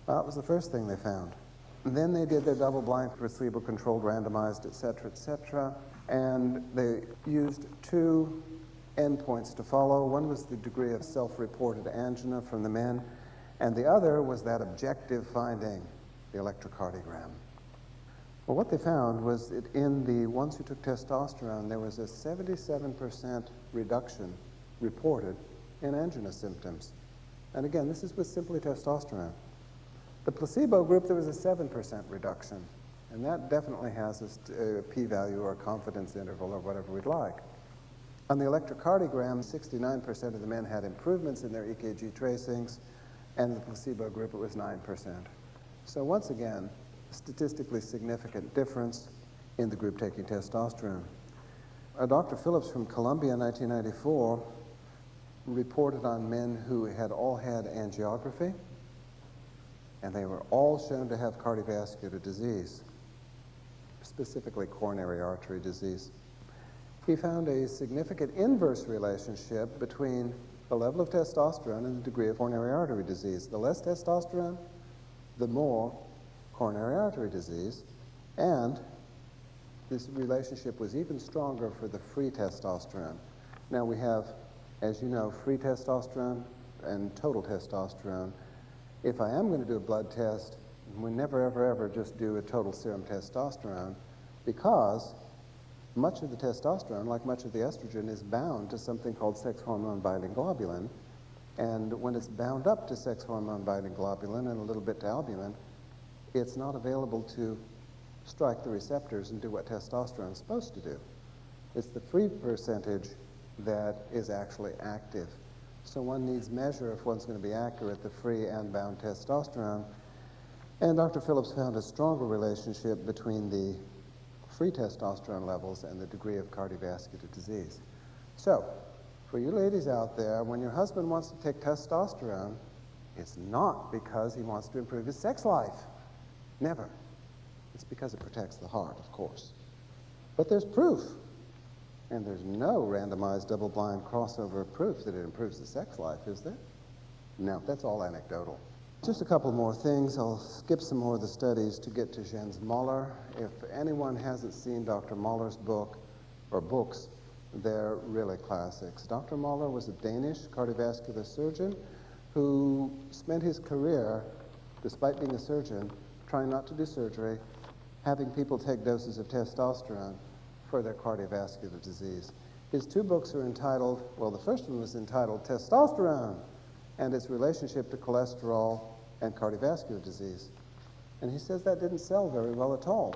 Well, that was the first thing they found. And then they did their double-blind, placebo-controlled, randomized, et cetera, and they used two endpoints to follow. One was the degree of self-reported angina from the men, and the other was that objective finding, the electrocardiogram. Well, what they found was that in the ones who took testosterone, there was a 77% reduction reported in angina symptoms. And again, this is with simply testosterone. The placebo group, there was a 7% reduction. And that definitely has a p-value or a confidence interval or whatever we'd like. On the electrocardiogram, 69% of the men had improvements in their EKG tracings, and in the placebo group, it was 9%. So once again, statistically significant difference in the group taking testosterone. Dr. Phillips from Columbia in 1994 reported on men who had all had angiography, and they were all shown to have cardiovascular disease, specifically coronary artery disease. He found a significant inverse relationship between the level of testosterone and the degree of coronary artery disease. The less testosterone, the more coronary artery disease, and this relationship was even stronger for the free testosterone. Now we have, as you know, free testosterone and total testosterone. If I am going to do a blood test, we never, ever just do a total serum testosterone, because much of the testosterone, like much of the estrogen, is bound to something called sex hormone binding globulin. And when it's bound up to sex hormone binding globulin and a little bit to albumin, it's not available to strike the receptors and do what testosterone is supposed to do. It's the free percentage that is actually active. So one needs measure if one's going to be accurate, the free and bound testosterone. And Dr. Phillips found a stronger relationship between the free testosterone levels and the degree of cardiovascular disease. So, for you ladies out there, when your husband wants to take testosterone, it's not because he wants to improve his sex life. Never. It's because it protects the heart, of course. But there's proof. And there's no randomized double-blind crossover proof that it improves the sex life, is there? No, that's all anecdotal. Just a couple more things. I'll skip some more of the studies to get to Jens Moller. If anyone hasn't seen Dr. Moller's book, or books, they're really classics. Dr. Moller was a Danish cardiovascular surgeon who spent his career, despite being a surgeon, trying not to do surgery, having people take doses of testosterone for their cardiovascular disease. His two books are entitled, well, the first one was entitled Testosterone and its Relationship to Cholesterol and Cardiovascular Disease. And he says that didn't sell very well at all.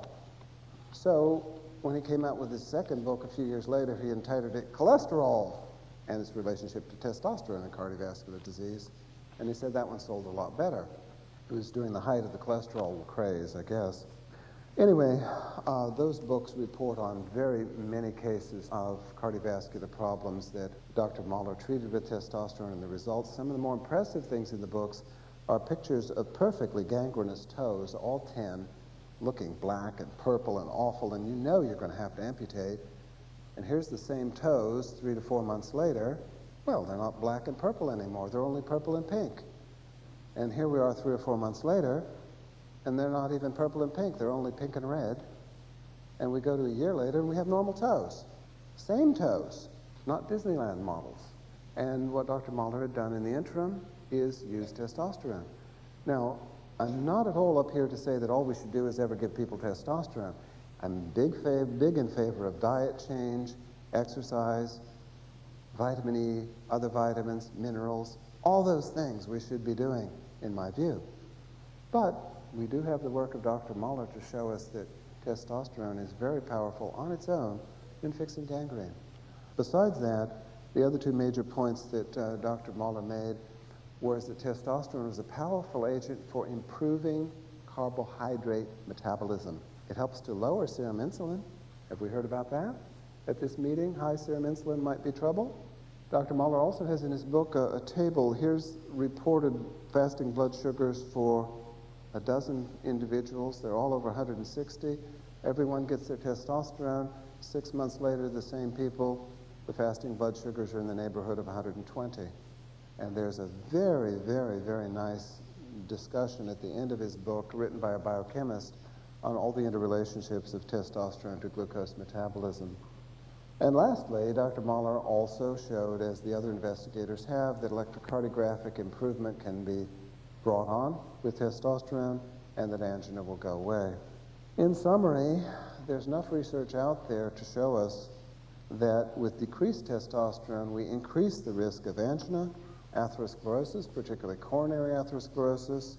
So when he came out with his second book a few years later, he entitled it Cholesterol and its Relationship to Testosterone and Cardiovascular Disease. And he said that one sold a lot better. It was during the height of the cholesterol craze, I guess. Anyway, those books report on very many cases of cardiovascular problems that Dr. Moller treated with testosterone and the results. Some of the more impressive things in the books are pictures of perfectly gangrenous toes, all 10, looking black and purple and awful, and you know you're going to have to amputate. And here's the same toes 3 to 4 months later. Well, they're not black and purple anymore. They're only purple and pink. And here we are 3 or 4 months later, and they're not even purple and pink. They're only pink and red. And we go to a year later, and we have normal toes. Same toes, not Disneyland models. And what Dr. Moller had done in the interim is use testosterone. Now, I'm not at all up here to say that all we should do is ever give people testosterone. I'm big in favor of diet change, exercise, vitamin E, other vitamins, minerals, all those things we should be doing, in my view. But we do have the work of Dr. Muller to show us that testosterone is very powerful on its own in fixing gangrene. Besides that, the other two major points that Dr. Muller made was that testosterone is a powerful agent for improving carbohydrate metabolism. It helps to lower serum insulin. Have we heard about that? At this meeting, high serum insulin might be trouble. Dr. Muller also has in his book a table. Here's reported fasting blood sugars for a dozen individuals. They're all over 160. Everyone gets their testosterone. 6 months later, the same people, the fasting blood sugars are in the neighborhood of 120. And there's a very, very, very nice discussion at the end of his book, written by a biochemist, on all the interrelationships of testosterone to glucose metabolism. And lastly, Dr. Muller also showed, as the other investigators have, that electrocardiographic improvement can be brought on with testosterone and that angina will go away. In summary, there's enough research out there to show us that with decreased testosterone, we increase the risk of angina, atherosclerosis, particularly coronary atherosclerosis,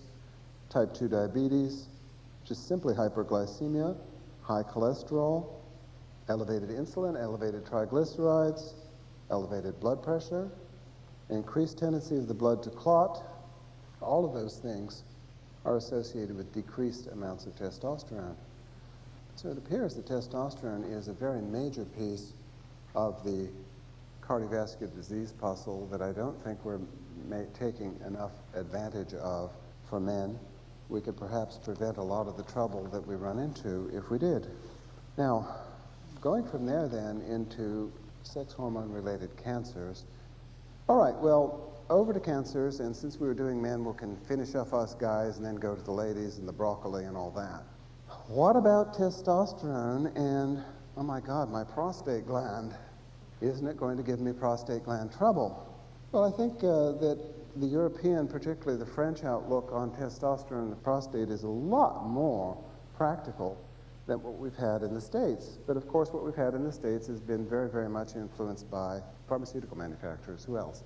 type 2 diabetes, which is simply hyperglycemia, high cholesterol, elevated insulin, elevated triglycerides, elevated blood pressure, increased tendency of the blood to clot. All of those things are associated with decreased amounts of testosterone. So it appears that testosterone is a very major piece of the cardiovascular disease puzzle that I don't think we're taking enough advantage of for men. We could perhaps prevent a lot of the trouble that we run into if we did. Now, going from there then into sex hormone-related cancers. All right, well, over to cancers, and since we were doing men, we can finish off us guys and then go to the ladies and the broccoli and all that. What about testosterone and, oh my God, my prostate gland? Isn't it going to give me prostate gland trouble? Well, I think that the European, particularly the French outlook on testosterone and the prostate is a lot more practical than what we've had in the States. But of course, what we've had in the States has been very, very much influenced by pharmaceutical manufacturers. Who else?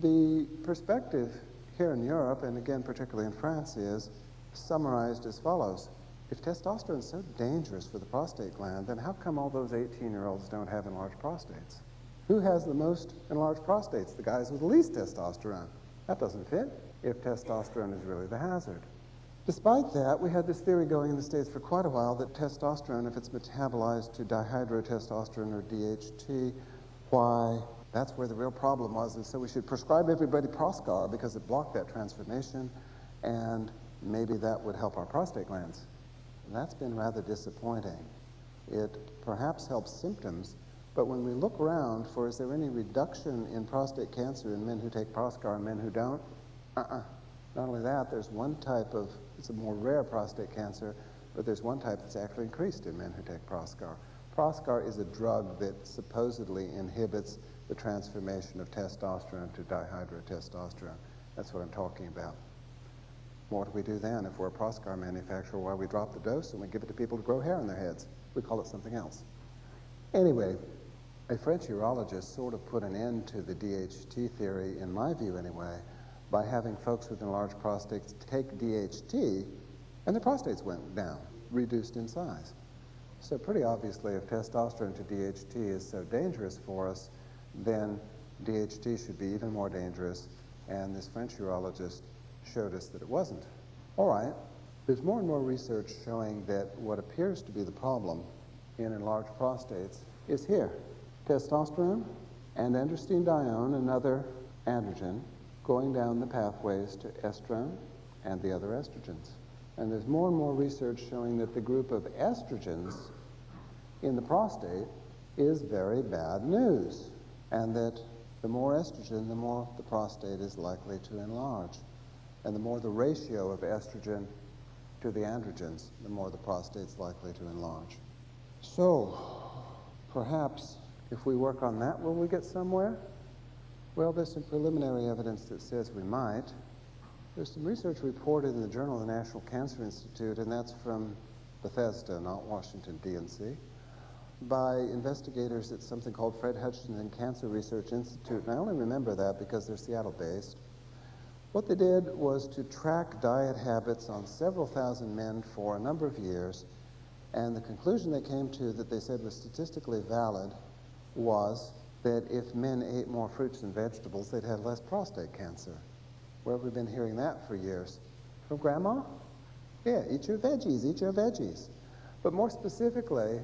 The perspective here in Europe, and again, particularly in France, is summarized as follows. If testosterone is so dangerous for the prostate gland, then how come all those 18-year-olds don't have enlarged prostates? Who has the most enlarged prostates? The guys with the least testosterone. That doesn't fit if testosterone is really the hazard. Despite that, we had this theory going in the States for quite a while that testosterone, if it's metabolized to dihydrotestosterone or DHT, why, that's where the real problem was, and so we should prescribe everybody Proscar because it blocked that transformation, and maybe that would help our prostate glands. And that's been rather disappointing. It perhaps helps symptoms, but when we look around for is there any reduction in prostate cancer in men who take Proscar and men who don't? Not only that, there's one type of, it's a more rare prostate cancer, but there's one type that's actually increased in men who take Proscar. Proscar is a drug that supposedly inhibits the transformation of testosterone to dihydrotestosterone. That's what I'm talking about. What do we do then if we're a Proscar manufacturer? Why we drop the dose and we give it to people to grow hair on their heads? We call it something else. Anyway, a French urologist sort of put an end to the DHT theory, in my view anyway, by having folks with enlarged prostates take DHT, and their prostates went down, reduced in size. So pretty obviously, if testosterone to DHT is so dangerous for us, then DHT should be even more dangerous, and this French urologist showed us that it wasn't. All right, there's more and more research showing that what appears to be the problem in enlarged prostates is here. Testosterone and androstenedione, another androgen, going down the pathways to estrone and the other estrogens. And there's more and more research showing that the group of estrogens in the prostate is very bad news, and that the more estrogen, the more the prostate is likely to enlarge. And the more the ratio of estrogen to the androgens, the more the prostate's likely to enlarge. So, perhaps if we work on that, will we get somewhere? Well, there's some preliminary evidence that says we might. There's some research reported in the Journal of the National Cancer Institute, and that's from Bethesda, not Washington, D.C., by investigators at something called Fred Hutchinson Cancer Research Institute. And I only remember that because they're Seattle-based. What they did was to track diet habits on several thousand men for a number of years, and the conclusion they came to that they said was statistically valid was that if men ate more fruits and vegetables, they'd have less prostate cancer. Where have we been hearing that for years? From Grandma? Yeah, eat your veggies, eat your veggies. But more specifically,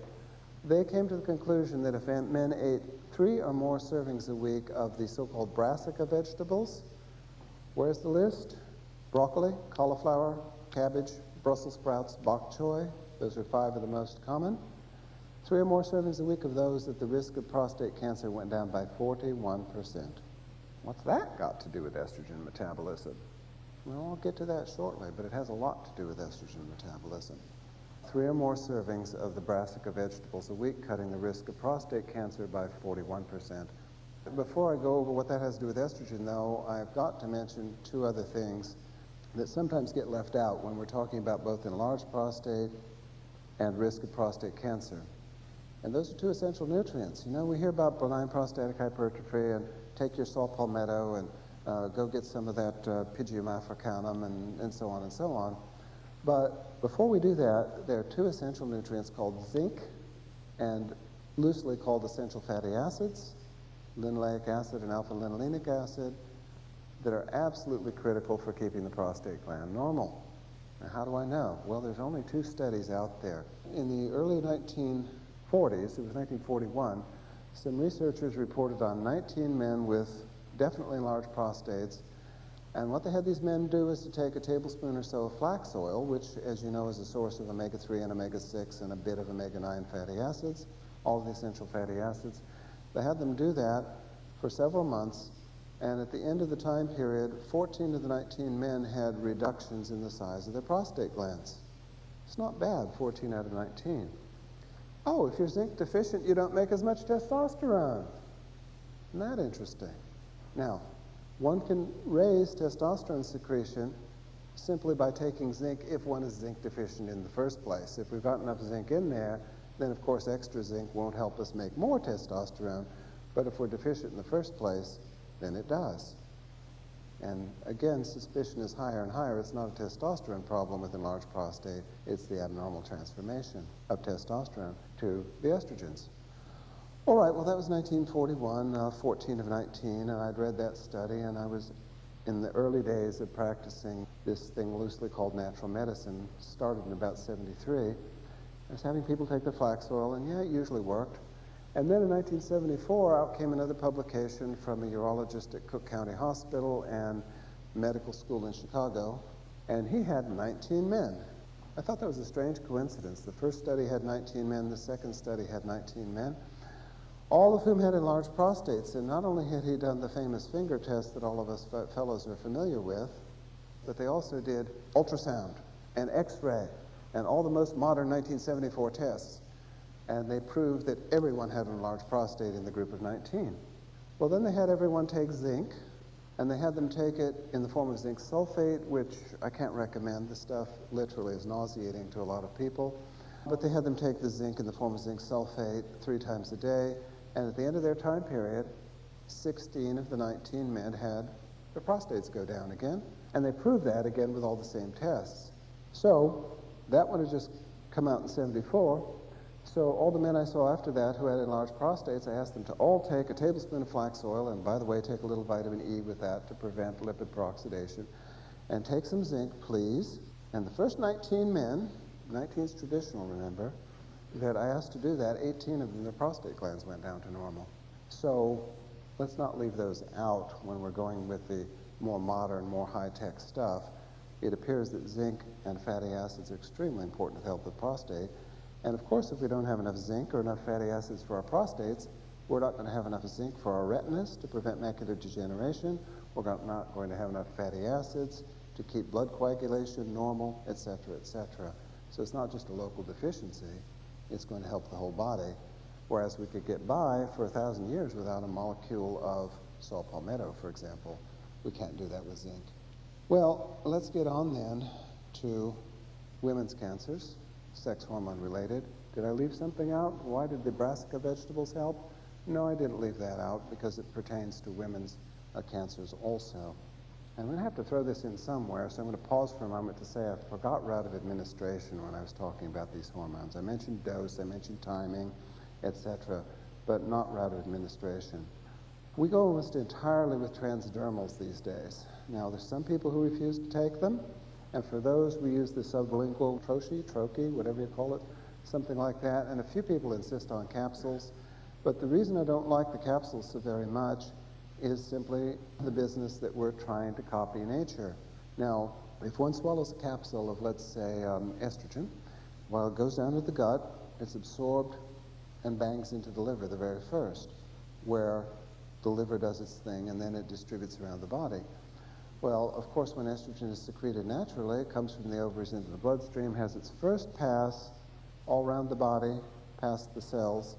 they came to the conclusion that if men ate 3 or more servings a week of the so-called brassica vegetables, where's the list? Broccoli, cauliflower, cabbage, Brussels sprouts, bok choy. Those are 5 of the most common. 3 or more servings a week of those, that the risk of prostate cancer went down by 41%. What's that got to do with estrogen metabolism? Well, I'll get to that shortly, but it has a lot to do with estrogen metabolism. 3 or more servings of the brassica vegetables a week, cutting the risk of prostate cancer by 41%. Before I go over what that has to do with estrogen, though, I've got to mention 2 other things that sometimes get left out when we're talking about both enlarged prostate and risk of prostate cancer. And those are 2 essential nutrients. You know, we hear about benign prostatic hypertrophy and take your saw palmetto and go get some of that Pygium africanum and so on and so on. But before we do that, there are 2 essential nutrients called zinc and loosely called essential fatty acids, linoleic acid and alpha-linolenic acid, that are absolutely critical for keeping the prostate gland normal. Now, how do I know? Well, there's only 2 studies out there. In the early 1940s, it was 1941, some researchers reported on 19 men with definitely enlarged prostates, and what they had these men do is to take a tablespoon or so of flax oil, which, as you know, is a source of omega-3 and omega-6 and a bit of omega-9 fatty acids, all of the essential fatty acids. They had them do that for several months, and at the end of the time period, 14 of the 19 men had reductions in the size of their prostate glands. It's not bad, 14 out of 19. Oh, if you're zinc deficient, you don't make as much testosterone. Isn't that interesting? Now, one can raise testosterone secretion simply by taking zinc if one is zinc deficient in the first place. If we've got enough zinc in there, then of course extra zinc won't help us make more testosterone, but if we're deficient in the first place, then it does. And again, suspicion is higher and higher. It's not a testosterone problem with enlarged prostate, it's the abnormal transformation of testosterone to the estrogens. All right, well, that was 1941, 14 of 19, and I'd read that study, and I was in the early days of practicing this thing loosely called natural medicine, started in about 73. I was having people take the flax oil, and yeah, it usually worked. And then in 1974, out came another publication from a urologist at Cook County Hospital and medical school in Chicago, and he had 19 men. I thought that was a strange coincidence. The first study had 19 men, the second study had 19 men, all of whom had enlarged prostates. And not only had he done the famous finger test that all of us fellows are familiar with, but they also did ultrasound and X-ray and all the most modern 1974 tests. And they proved that everyone had an enlarged prostate in the group of 19. Well, then they had everyone take zinc, and they had them take it in the form of zinc sulfate, which I can't recommend. The stuff literally is nauseating to a lot of people. But they had them take the zinc in the form of zinc sulfate 3 times a day, and at the end of their time period, 16 of the 19 men had their prostates go down again, and they proved that again with all the same tests. So that one had just come out in 74. So all the men I saw after that who had enlarged prostates, I asked them to all take a tablespoon of flax oil, and by the way, take a little vitamin E with that to prevent lipid peroxidation, and take some zinc, please. And the first 19 men, 19 is traditional, remember, that I asked to do that, 18 of them, their prostate glands went down to normal. So let's not leave those out when we're going with the more modern, more high-tech stuff. It appears that zinc and fatty acids are extremely important to the health of the prostate. And of course, if we don't have enough zinc or enough fatty acids for our prostates, we're not going to have enough zinc for our retinas to prevent macular degeneration. We're not going to have enough fatty acids to keep blood coagulation normal, et cetera, et cetera. So it's not just a local deficiency, it's going to help the whole body. Whereas we could get by for 1,000 years without a molecule of saw palmetto, for example. We can't do that with zinc. Well, let's get on then to women's cancers, sex hormone related. Did I leave something out? Why did the brassica vegetables help? No, I didn't leave that out because it pertains to women's cancers also. I'm going to have to throw this in somewhere, so I'm going to pause for a moment to say I forgot route of administration when I was talking about these hormones. I mentioned dose, I mentioned timing, etc., but not route of administration. We go almost entirely with transdermals these days. Now, there's some people who refuse to take them, and for those we use the sublingual troche, whatever you call it, something like that, and a few people insist on capsules. But the reason I don't like the capsules so very much is simply the business that we're trying to copy nature. Now, if one swallows a capsule of, let's say, estrogen, while it goes down to the gut, it's absorbed and bangs into the liver the very first, where the liver does its thing and then it distributes around the body. Well, of course, when estrogen is secreted naturally, it comes from the ovaries into the bloodstream, has its first pass all around the body, past the cells,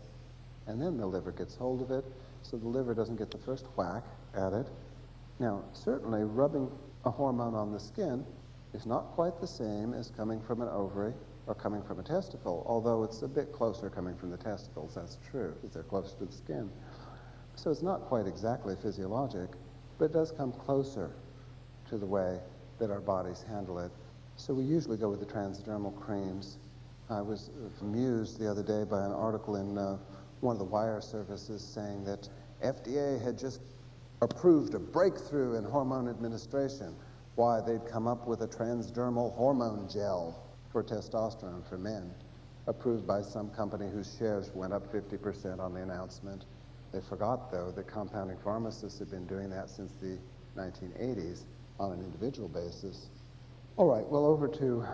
and then the liver gets hold of it, so the liver doesn't get the first whack at it. Now, certainly rubbing a hormone on the skin is not quite the same as coming from an ovary or coming from a testicle, although it's a bit closer coming from the testicles, that's true, because they're closer to the skin. So it's not quite exactly physiologic, but it does come closer to the way that our bodies handle it. So we usually go with the transdermal creams. I was amused the other day by an article in one of the wire services saying that FDA had just approved a breakthrough in hormone administration. Why, they'd come up with a transdermal hormone gel for testosterone for men, approved by some company whose shares went up 50% on the announcement. They forgot, though, that compounding pharmacists have been doing that since the 1980s on an individual basis. All right, well, over to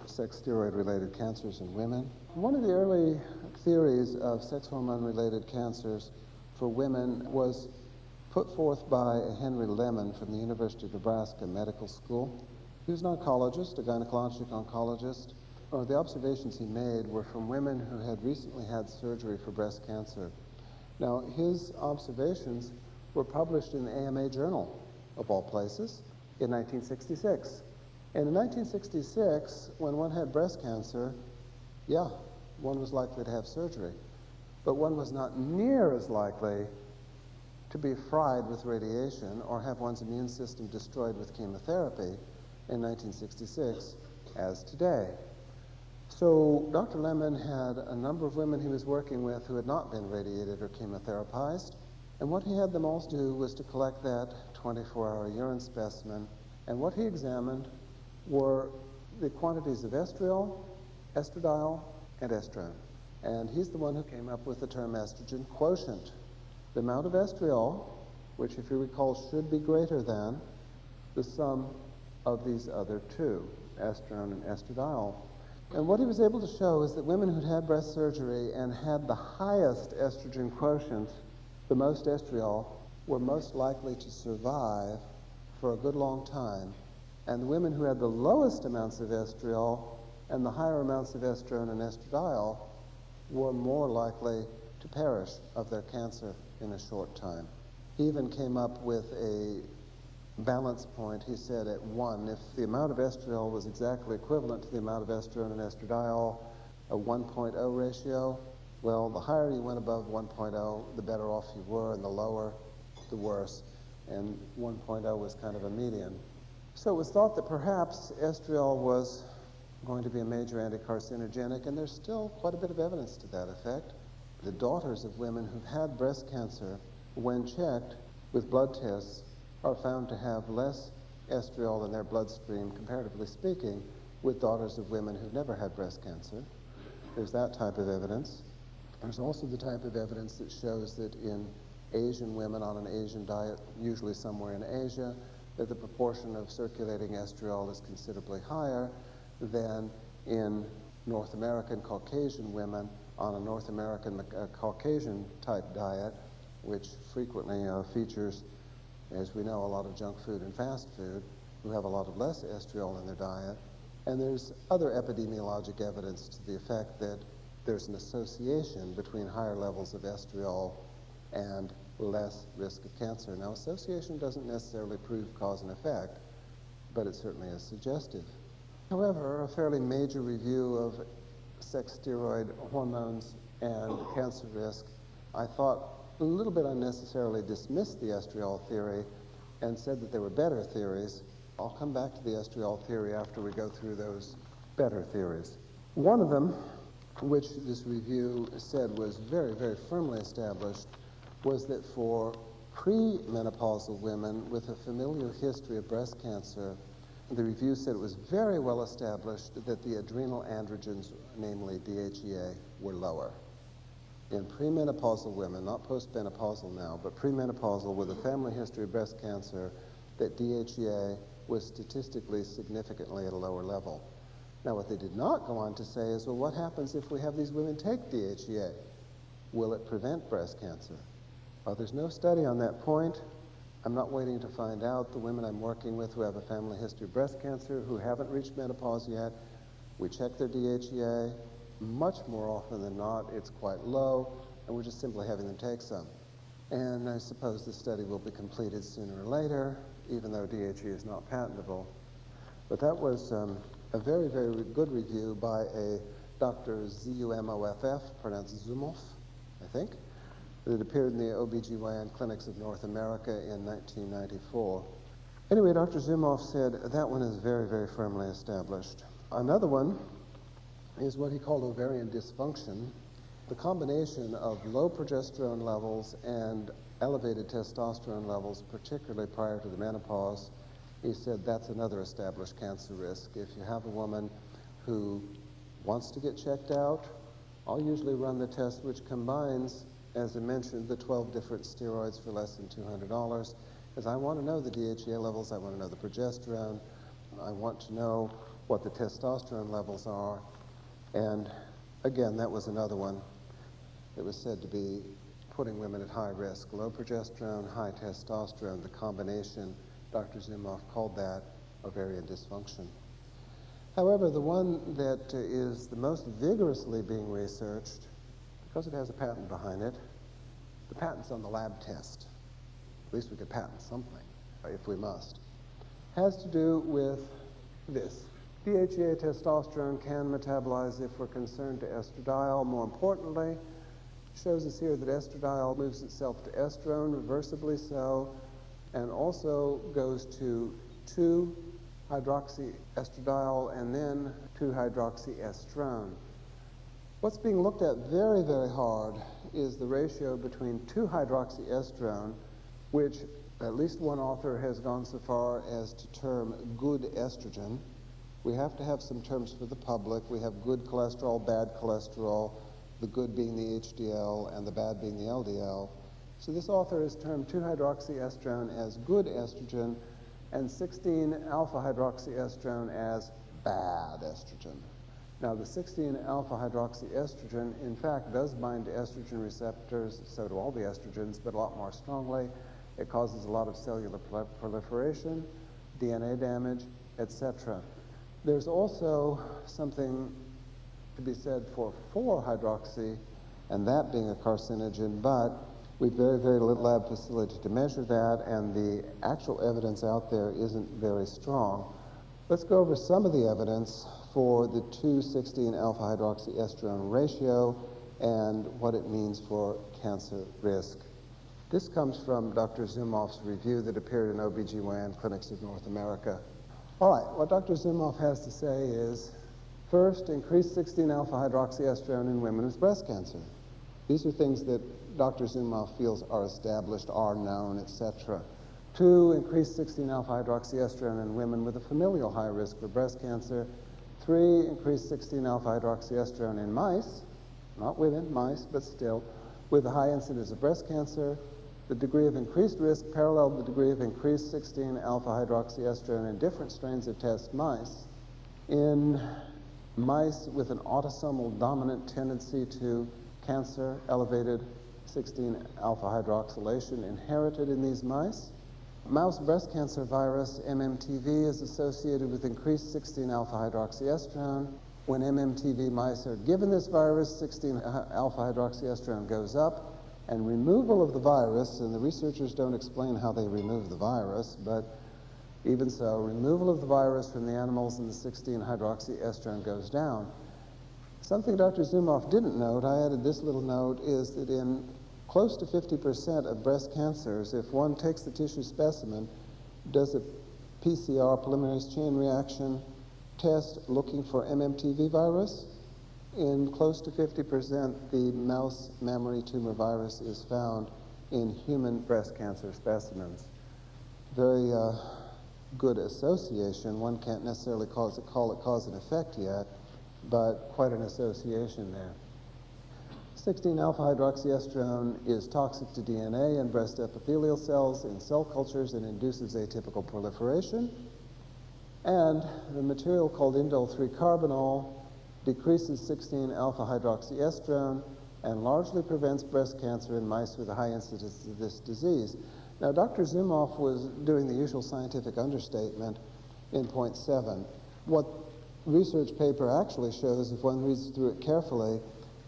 sex steroid-related cancers in women. One of the early theories of sex hormone-related cancers for women was put forth by Henry Lemon from the University of Nebraska Medical School. He was an oncologist, a gynecologic oncologist. The observations he made were from women who had recently had surgery for breast cancer. Now, his observations were published in the AMA Journal, of all places, in 1966. And in 1966, when one had breast cancer, yeah, one was likely to have surgery. But one was not near as likely to be fried with radiation or have one's immune system destroyed with chemotherapy in 1966 as today. So Dr. Lemon had a number of women he was working with who had not been radiated or chemotherapized. And what he had them all do was to collect that 24-hour urine specimen. And what he examined were the quantities of estriol, estradiol, and estrone. And he's the one who came up with the term estrogen quotient. The amount of estriol, which if you recall should be greater than the sum of these other two, estrone and estradiol. And what he was able to show is that women who'd had breast surgery and had the highest estrogen quotient, the most estriol, were most likely to survive for a good long time. And the women who had the lowest amounts of estriol and the higher amounts of estrone and estradiol were more likely to perish of their cancer in a short time. He even came up with a balance point. He said at 1, if the amount of estriol was exactly equivalent to the amount of estrone and estradiol, a 1.0 ratio, well, the higher you went above 1.0, the better off you were, and the lower, the worse. And 1.0 was kind of a median. So it was thought that perhaps estriol was going to be a major anticarcinogenic, and there's still quite a bit of evidence to that effect. The daughters of women who've had breast cancer, when checked with blood tests, are found to have less estriol in their bloodstream, comparatively speaking, with daughters of women who've never had breast cancer. There's that type of evidence. There's also the type of evidence that shows that in Asian women on an Asian diet, usually somewhere in Asia, that the proportion of circulating estriol is considerably higher than in North American Caucasian women on a North American Caucasian type diet, which frequently features, as we know, a lot of junk food and fast food, who have a lot of less estriol in their diet. And there's other epidemiologic evidence to the effect that there's an association between higher levels of estriol and less risk of cancer. Now, association doesn't necessarily prove cause and effect, but it certainly is suggestive. However, a fairly major review of sex steroid hormones and cancer risk, I thought a little bit unnecessarily dismissed the estriol theory and said that there were better theories. I'll come back to the estriol theory after we go through those better theories. One of them, which this review said was very, very firmly established, was that for premenopausal women with a familial history of breast cancer, the review said it was very well established that the adrenal androgens, namely DHEA, were lower. In premenopausal women, not postmenopausal now, but premenopausal with a family history of breast cancer, that DHEA was statistically significantly at a lower level. Now, what they did not go on to say is, well, what happens if we have these women take DHEA? Will it prevent breast cancer? Well, there's no study on that point. I'm not waiting to find out. The women I'm working with who have a family history of breast cancer, who haven't reached menopause yet, we check their DHEA. Much more often than not, it's quite low, and we're just simply having them take some. And I suppose the study will be completed sooner or later, even though DHEA is not patentable. But that was a very, very good review by a Dr. Zumoff, pronounced Zumoff, I think, that appeared in the OBGYN clinics of North America in 1994. Anyway, Dr. Zumoff said that one is very, very firmly established. Another one is what he called ovarian dysfunction. The combination of low progesterone levels and elevated testosterone levels, particularly prior to the menopause, he said that's another established cancer risk. If you have a woman who wants to get checked out, I'll usually run the test which combines, as I mentioned, the 12 different steroids for less than $200, because I want to know the DHEA levels, I want to know the progesterone, I want to know what the testosterone levels are, and again, that was another one that was said to be putting women at high risk. Low progesterone, high testosterone, the combination, Dr. Zumoff called that ovarian dysfunction. However, the one that is the most vigorously being researched, because it has a patent behind it, the patent's on the lab test. At least we could patent something, if we must. Has to do with this. DHEA testosterone can metabolize, if we're concerned, to estradiol. More importantly, shows us here that estradiol moves itself to estrone, reversibly so, and also goes to 2-hydroxyestradiol and then 2-hydroxyestrone. What's being looked at very, very hard is the ratio between 2-hydroxyestrone, which at least one author has gone so far as to term good estrogen. We have to have some terms for the public. We have good cholesterol, bad cholesterol, the good being the HDL and the bad being the LDL. So this author has termed 2-hydroxyestrone as good estrogen and 16-alpha-hydroxyestrone as bad estrogen. Now, the 16-alpha-hydroxyestrogene, in fact, does bind to estrogen receptors, so do all the estrogens, but a lot more strongly. It causes a lot of cellular proliferation, DNA damage, etc. There's also something to be said for 4-hydroxy, and that being a carcinogen, but we've very, very little lab facility to measure that, and the actual evidence out there isn't very strong. Let's go over some of the evidence for the 2-16-alpha-hydroxyestrone ratio and what it means for cancer risk. This comes from Dr. Zumoff's review that appeared in OBGYN clinics of North America. All right, what Dr. Zumoff has to say is, first, increase 16-alpha-hydroxyestrone in women with breast cancer. These are things that Dr. Zumoff feels are established, are known, etc. 2, increase 16-alpha-hydroxyestrone in women with a familial high risk for breast cancer. 3, increase 16-alpha-hydroxyestrone in mice, not women, mice, but still, with a high incidence of breast cancer. The degree of increased risk paralleled the degree of increased 16-alpha-hydroxyestrone in different strains of test mice. In mice with an autosomal dominant tendency to cancer, elevated 16-alpha-hydroxylation inherited in these mice. Mouse breast cancer virus, MMTV, is associated with increased 16-alpha-hydroxyestrone. When MMTV mice are given this virus, 16-alpha-hydroxyestrone goes up, and removal of the virus, and the researchers don't explain how they remove the virus, but Even so, removal of the virus from the animals and the 16-hydroxyestrone goes down. Something Dr. Zumoff didn't note, I added this little note, is that in close to 50% of breast cancers, if one takes the tissue specimen, does a PCR, polymerase chain reaction, test looking for MMTV virus, in close to 50%, the mouse mammary tumor virus is found in human breast cancer specimens. Very good association. One can't necessarily call it cause and effect yet, but quite an association there. 16-alpha-hydroxyestrone is toxic to DNA and breast epithelial cells in cell cultures and induces atypical proliferation. And the material called indole-3-carbinol decreases 16-alpha-hydroxyestrone and largely prevents breast cancer in mice with a high incidence of this disease. Now, Dr. Zumoff was doing the usual scientific understatement in point 7. What research paper actually shows, if one reads through it carefully,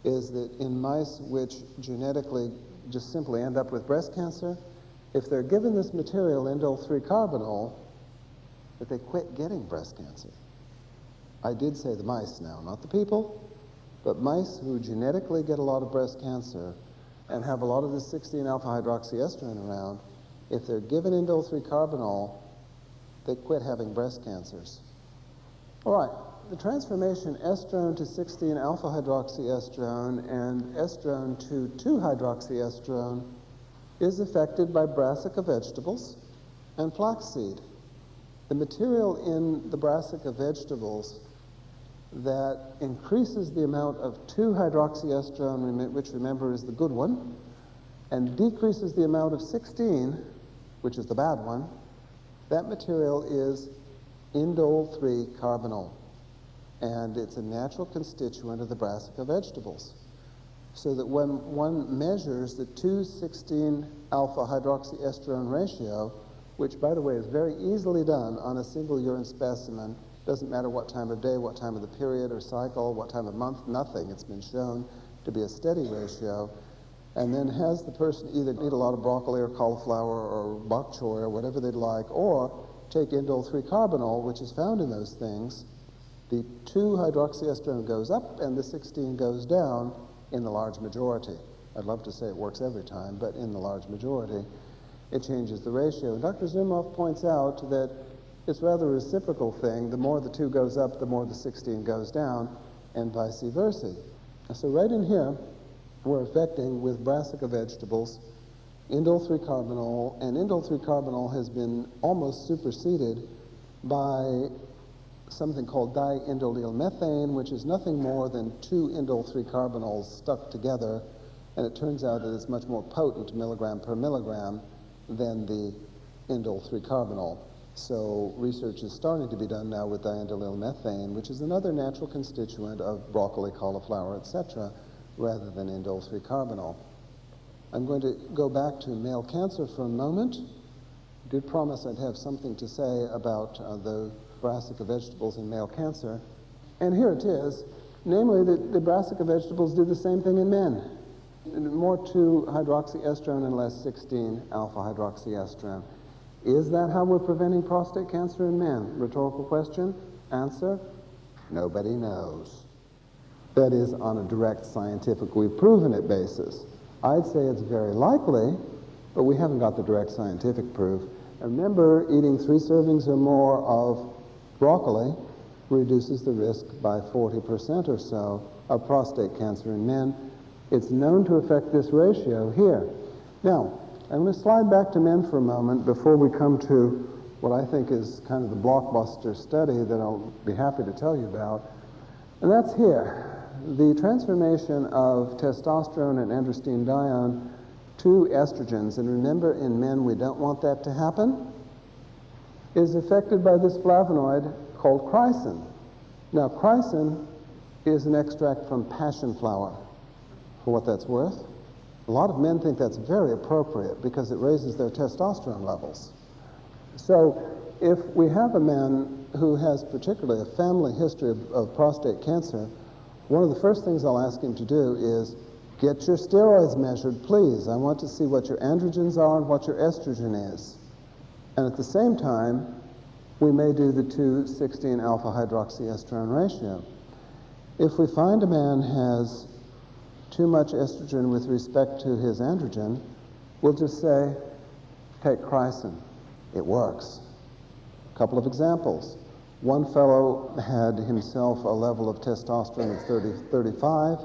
is that in mice which genetically just simply end up with breast cancer, if they're given this material, indole-3-carbinol, that they quit getting breast cancer. I did say the mice now, not the people, but mice who genetically get a lot of breast cancer and have a lot of this 16-alpha-hydroxyestrone around, if they're given indole-3-carbinol, they quit having breast cancers. All right, the transformation estrone to 16-alpha-hydroxyestrone and estrone to 2-hydroxyestrone is affected by brassica vegetables and flaxseed. The material in the brassica vegetables that increases the amount of 2-hydroxyestrone, which remember is the good one, and decreases the amount of 16, which is the bad one, that material is indole-3-carbinol. And it's a natural constituent of the brassica vegetables. So that when one measures the 2:16-alpha-hydroxyestrone ratio, which, by the way, is very easily done on a single urine specimen, doesn't matter what time of day, what time of the period or cycle, what time of month, nothing. It's been shown to be a steady ratio. And then has the person either eat a lot of broccoli or cauliflower or bok choy or whatever they'd like, or take indole-3-carbinol, which is found in those things, the 2-hydroxyestrone goes up and the 16 goes down in the large majority. I'd love to say it works every time, but in the large majority, it changes the ratio. And Dr. Zumoff points out that it's rather a reciprocal thing. The more the 2 goes up, the more the 16 goes down, and vice versa. So right in here, we're affecting with brassica vegetables indole-3-carbinol, and indole-3-carbinol has been almost superseded by something called di-indolenyl methane, which is nothing more than 2 indole-3-carbinols stuck together, and it turns out that it's much more potent milligram per milligram than the indole-3-carbinol. So research is starting to be done now with di-indolenyl methane, which is another natural constituent of broccoli, cauliflower, etc., rather than indole-3-carbinol. I'm going to go back to male cancer for a moment. I did promise I'd have something to say about the brassica vegetables in male cancer. And here it is, namely that the brassica vegetables do the same thing in men. More 2-hydroxyestrone and less 16-alpha-hydroxyestrone. Is that how we're preventing prostate cancer in men? Rhetorical question. Answer, nobody knows. That is, on a direct scientific, we've proven it basis. I'd say it's very likely, but we haven't got the direct scientific proof. And remember, eating 3 servings or more of broccoli reduces the risk by 40% or so of prostate cancer in men. It's known to affect this ratio here. Now, I'm going to slide back to men for a moment before we come to what I think is kind of the blockbuster study that I'll be happy to tell you about. And that's here. The transformation of testosterone and androstenedione to estrogens, and remember in men we don't want that to happen, is affected by this flavonoid called chrysin. Now chrysin is an extract from passion flower, for what that's worth. A lot of men think that's very appropriate because it raises their testosterone levels. So if we have a man who has particularly a family history of prostate cancer, one of the first things I'll ask him to do is get your steroids measured, please. I want to see what your androgens are and what your estrogen is. And at the same time, we may do the 2:16 alpha hydroxyestrone ratio. If we find a man has too much estrogen with respect to his androgen, we'll just say, take Chrysin. It works. A couple of examples. One fellow had himself a level of testosterone of 35,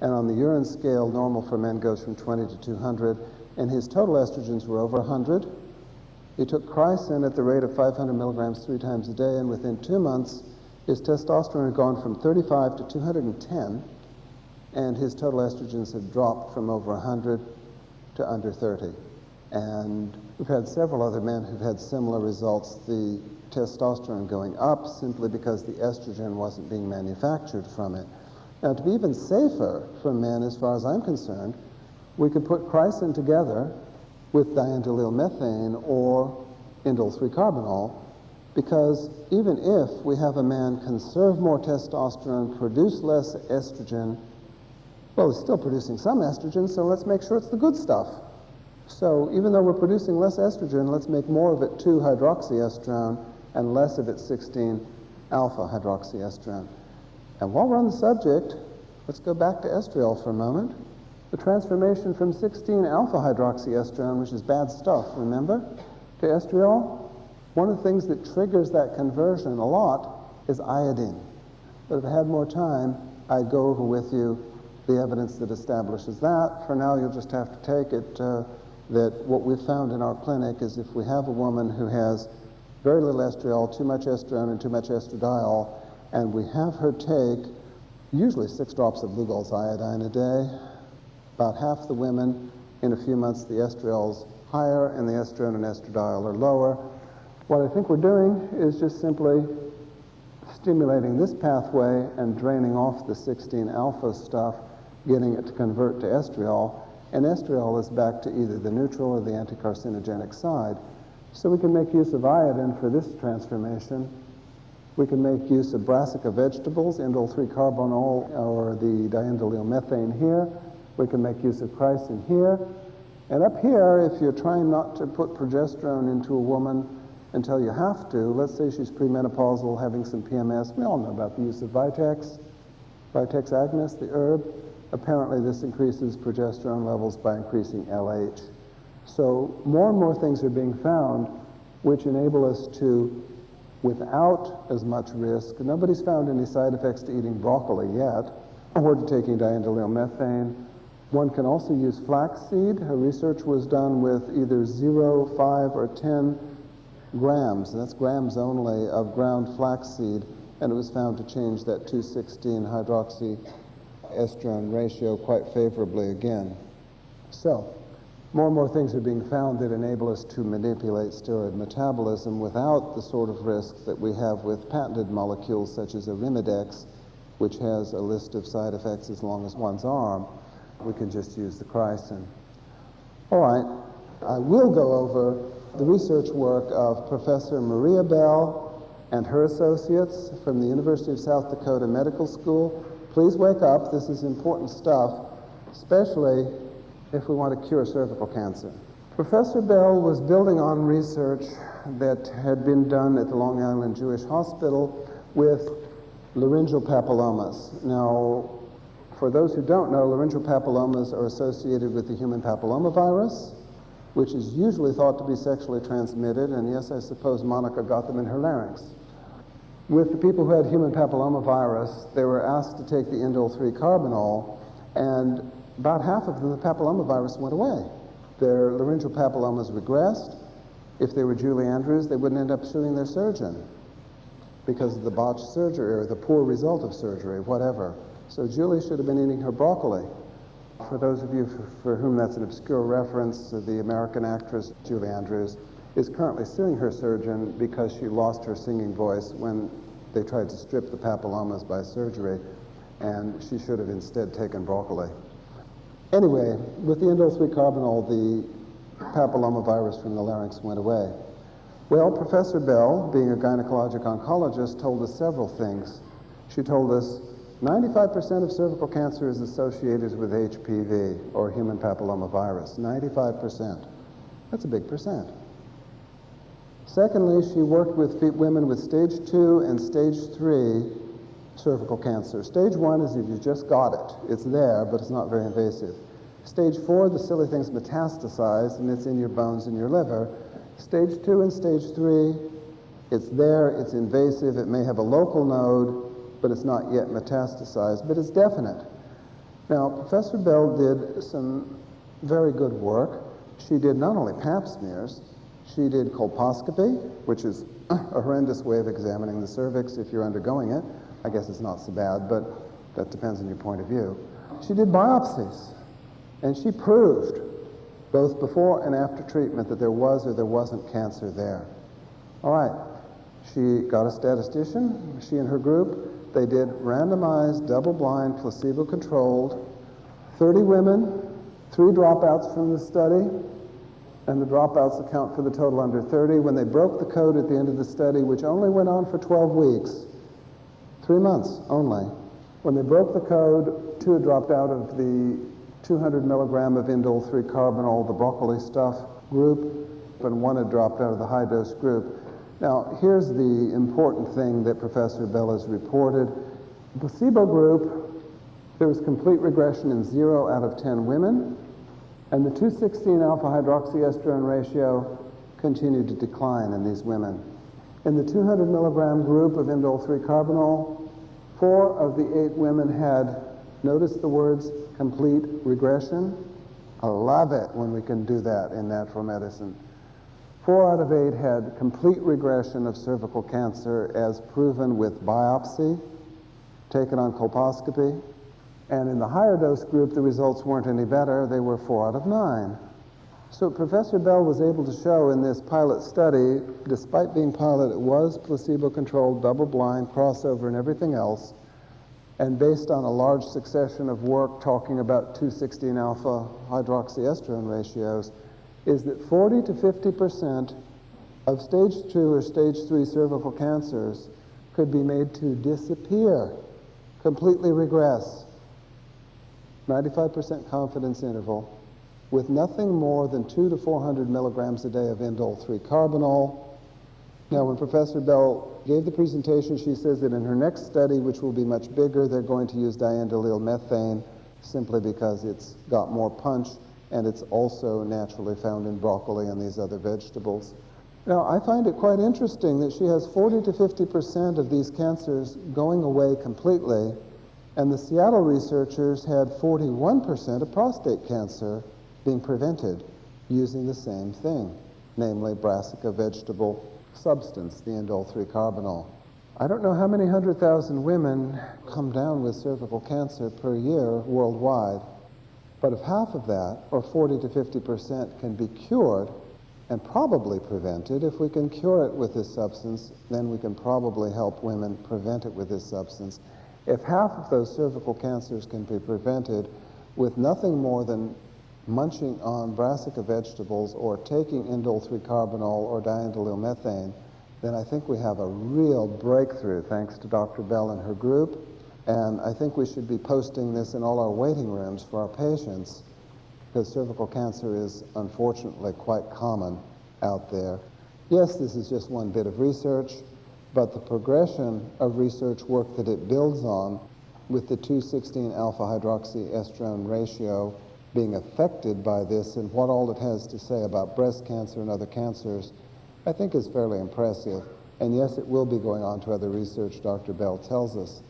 and on the urine scale, normal for men goes from 20 to 200, and his total estrogens were over 100. He took Chrysin at the rate of 500 milligrams 3 times a day, and within 2 months, his testosterone had gone from 35 to 210, and his total estrogens had dropped from over 100 to under 30. And we've had several other men who've had similar results, the testosterone going up simply because the estrogen wasn't being manufactured from it. Now, to be even safer for men, as far as I'm concerned, we could put Chrysin together with diindolylmethane or indole 3-carbinol, because even if we have a man conserve more testosterone, produce less estrogen, well, it's still producing some estrogen, so let's make sure it's the good stuff. So even though we're producing less estrogen, let's make more of it 2-hydroxyestrone and less of it 16-alpha-hydroxyestrone. And while we're on the subject, let's go back to estriol for a moment. The transformation from 16-alpha-hydroxyestrone, which is bad stuff, remember, to estriol, one of the things that triggers that conversion a lot is iodine. But if I had more time, I'd go over with you the evidence that establishes that. For now, you'll just have to take it that what we've found in our clinic is if we have a woman who has very little estriol, too much estrone, and too much estradiol, and we have her take usually 6 drops of Lugol's iodine a day, about half the women, in a few months, the estriol's higher and the estrone and estradiol are lower. What I think we're doing is just simply stimulating this pathway and draining off the 16-alpha stuff, getting it to convert to estriol, and estriol is back to either the neutral or the anticarcinogenic side. So we can make use of iodine for this transformation. We can make use of brassica vegetables, indole 3-carbinol, or the diindolylmethane here. We can make use of Chrysin here. And up here, if you're trying not to put progesterone into a woman until you have to, let's say she's premenopausal, having some PMS, we all know about the use of Vitex, Vitex agonist, the herb. Apparently this increases progesterone levels by increasing LH. So more and more things are being found which enable us to, without as much risk, nobody's found any side effects to eating broccoli yet, or to taking diindolylmethane. One can also use flaxseed. Research was done with either 0, 5, or 10 grams, that's grams only, of ground flaxseed, and it was found to change that 2:16 hydroxyestrone ratio quite favorably again. So, more and more things are being found that enable us to manipulate steroid metabolism without the sort of risk that we have with patented molecules such as Arimidex, which has a list of side effects as long as one's arm. We can just use the Chrysin. All right, I will go over the research work of Professor Maria Bell and her associates from the University of South Dakota Medical School. Please wake up, this is important stuff, especially if we want to cure cervical cancer. Professor Bell was building on research that had been done at the Long Island Jewish Hospital with laryngeal papillomas. Now, for those who don't know, laryngeal papillomas are associated with the human papillomavirus, which is usually thought to be sexually transmitted, and yes, I suppose Monica got them in her larynx. With the people who had human papillomavirus, they were asked to take the indole 3-carbinol, and about half of them, the papillomavirus went away. Their laryngeal papillomas regressed. If they were Julie Andrews, they wouldn't end up suing their surgeon because of the botched surgery or the poor result of surgery, whatever. So Julie should have been eating her broccoli. For those of you for whom that's an obscure reference, the American actress Julie Andrews is currently suing her surgeon because she lost her singing voice when they tried to strip the papillomas by surgery, and she should have instead taken broccoli. Anyway, with the indole 3-carbinol, the papillomavirus from the larynx went away. Well, Professor Bell, being a gynecologic oncologist, told us several things. She told us 95% of cervical cancer is associated with HPV, or human papillomavirus. 95%. That's a big percent. Secondly, she worked with women with stage 2 and stage 3 cervical cancer. Stage 1 is if you just got it. It's there, but it's not very invasive. Stage 4, the silly thing's metastasized, and it's in your bones and your liver. Stage 2 and stage 3, it's there, it's invasive, it may have a local node, but it's not yet metastasized, but it's definite. Now, Professor Bell did some very good work. She did not only pap smears, she did colposcopy, which is a horrendous way of examining the cervix if you're undergoing it. I guess it's not so bad, but that depends on your point of view. She did biopsies, and she proved, both before and after treatment, that there was or there wasn't cancer there. All right, she got a statistician, she and her group, they did randomized, double-blind, placebo-controlled, 30 women, 3 dropouts from the study, and the dropouts account for the total under 30. When they broke the code at the end of the study, which only went on for 12 weeks, 3 months only, when they broke the code, 2 had dropped out of the 200 milligram of indole 3-carbinol, the broccoli stuff group, and 1 had dropped out of the high-dose group. Now, here's the important thing that Professor Bell has reported. The placebo group, there was complete regression in 0 out of 10 women, and the 216 alpha-hydroxyestrone ratio continued to decline in these women. In the 200 milligram group of indole 3-carbinol, 4 of the 8 women had, notice the words, complete regression. I love it when we can do that in natural medicine. 4 out of 8 had complete regression of cervical cancer as proven with biopsy, taken on colposcopy. And in the higher dose group, the results weren't any better. They were 4 out of 9. So Professor Bell was able to show in this pilot study, despite being pilot, it was placebo-controlled, double-blind, crossover, and everything else, and based on a large succession of work talking about 216 alpha hydroxyestrone ratios, is that 40 to 50% of stage 2 or stage 3 cervical cancers could be made to disappear, completely regress. 95% confidence interval, with nothing more than 200 to 400 milligrams a day of indole 3-carbinol. Now, when Professor Bell gave the presentation, she says that in her next study, which will be much bigger, they're going to use diandylyl methane simply because it's got more punch, and it's also naturally found in broccoli and these other vegetables. Now, I find it quite interesting that she has 40 to 50% of these cancers going away completely, and the Seattle researchers had 41% of prostate cancer being prevented using the same thing, namely brassica vegetable substance, the indole 3-carbinol. I don't know how many 100,000 women come down with cervical cancer per year worldwide, but if half of that, or 40 to 50%, can be cured and probably prevented, if we can cure it with this substance, then we can probably help women prevent it with this substance. If half of those cervical cancers can be prevented with nothing more than munching on brassica vegetables or taking indole 3-carbinol or diandylyl methane, then I think we have a real breakthrough thanks to Dr. Bell and her group. And I think we should be posting this in all our waiting rooms for our patients, because cervical cancer is unfortunately quite common out there. Yes, this is just one bit of research, but the progression of research work that it builds on, with the 216 alpha hydroxyestrone ratio being affected by this, and what all it has to say about breast cancer and other cancers, I think is fairly impressive. And yes, it will be going on to other research, Dr. Bell tells us.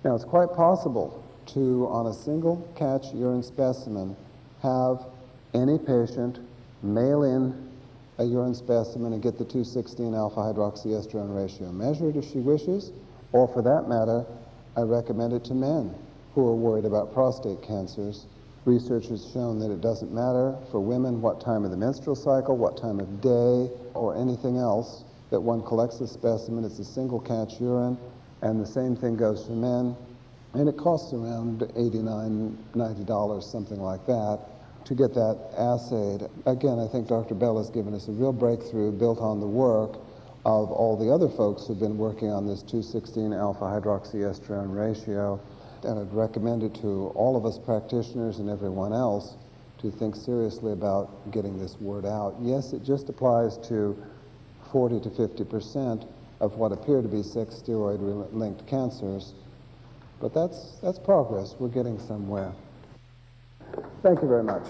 Now, it's quite possible to, on a single catch urine specimen, have any patient mail in a urine specimen and get the 216 alpha hydroxyestrone ratio measured if she wishes, or for that matter, I recommend it to men who are worried about prostate cancers. Research has shown that it doesn't matter for women what time of the menstrual cycle, what time of day, or anything else that one collects a specimen. It's a single catch urine, and the same thing goes for men. And it costs around $89, $90, something like that, to get that assayed. Again, I think Dr. Bell has given us a real breakthrough built on the work of all the other folks who've been working on this 216 alpha hydroxyestrone ratio. And I'd recommend it to all of us practitioners and everyone else to think seriously about getting this word out. Yes, it just applies to 40 to 50% of what appear to be sex steroid-linked cancers. But that's progress. We're getting somewhere. Thank you very much.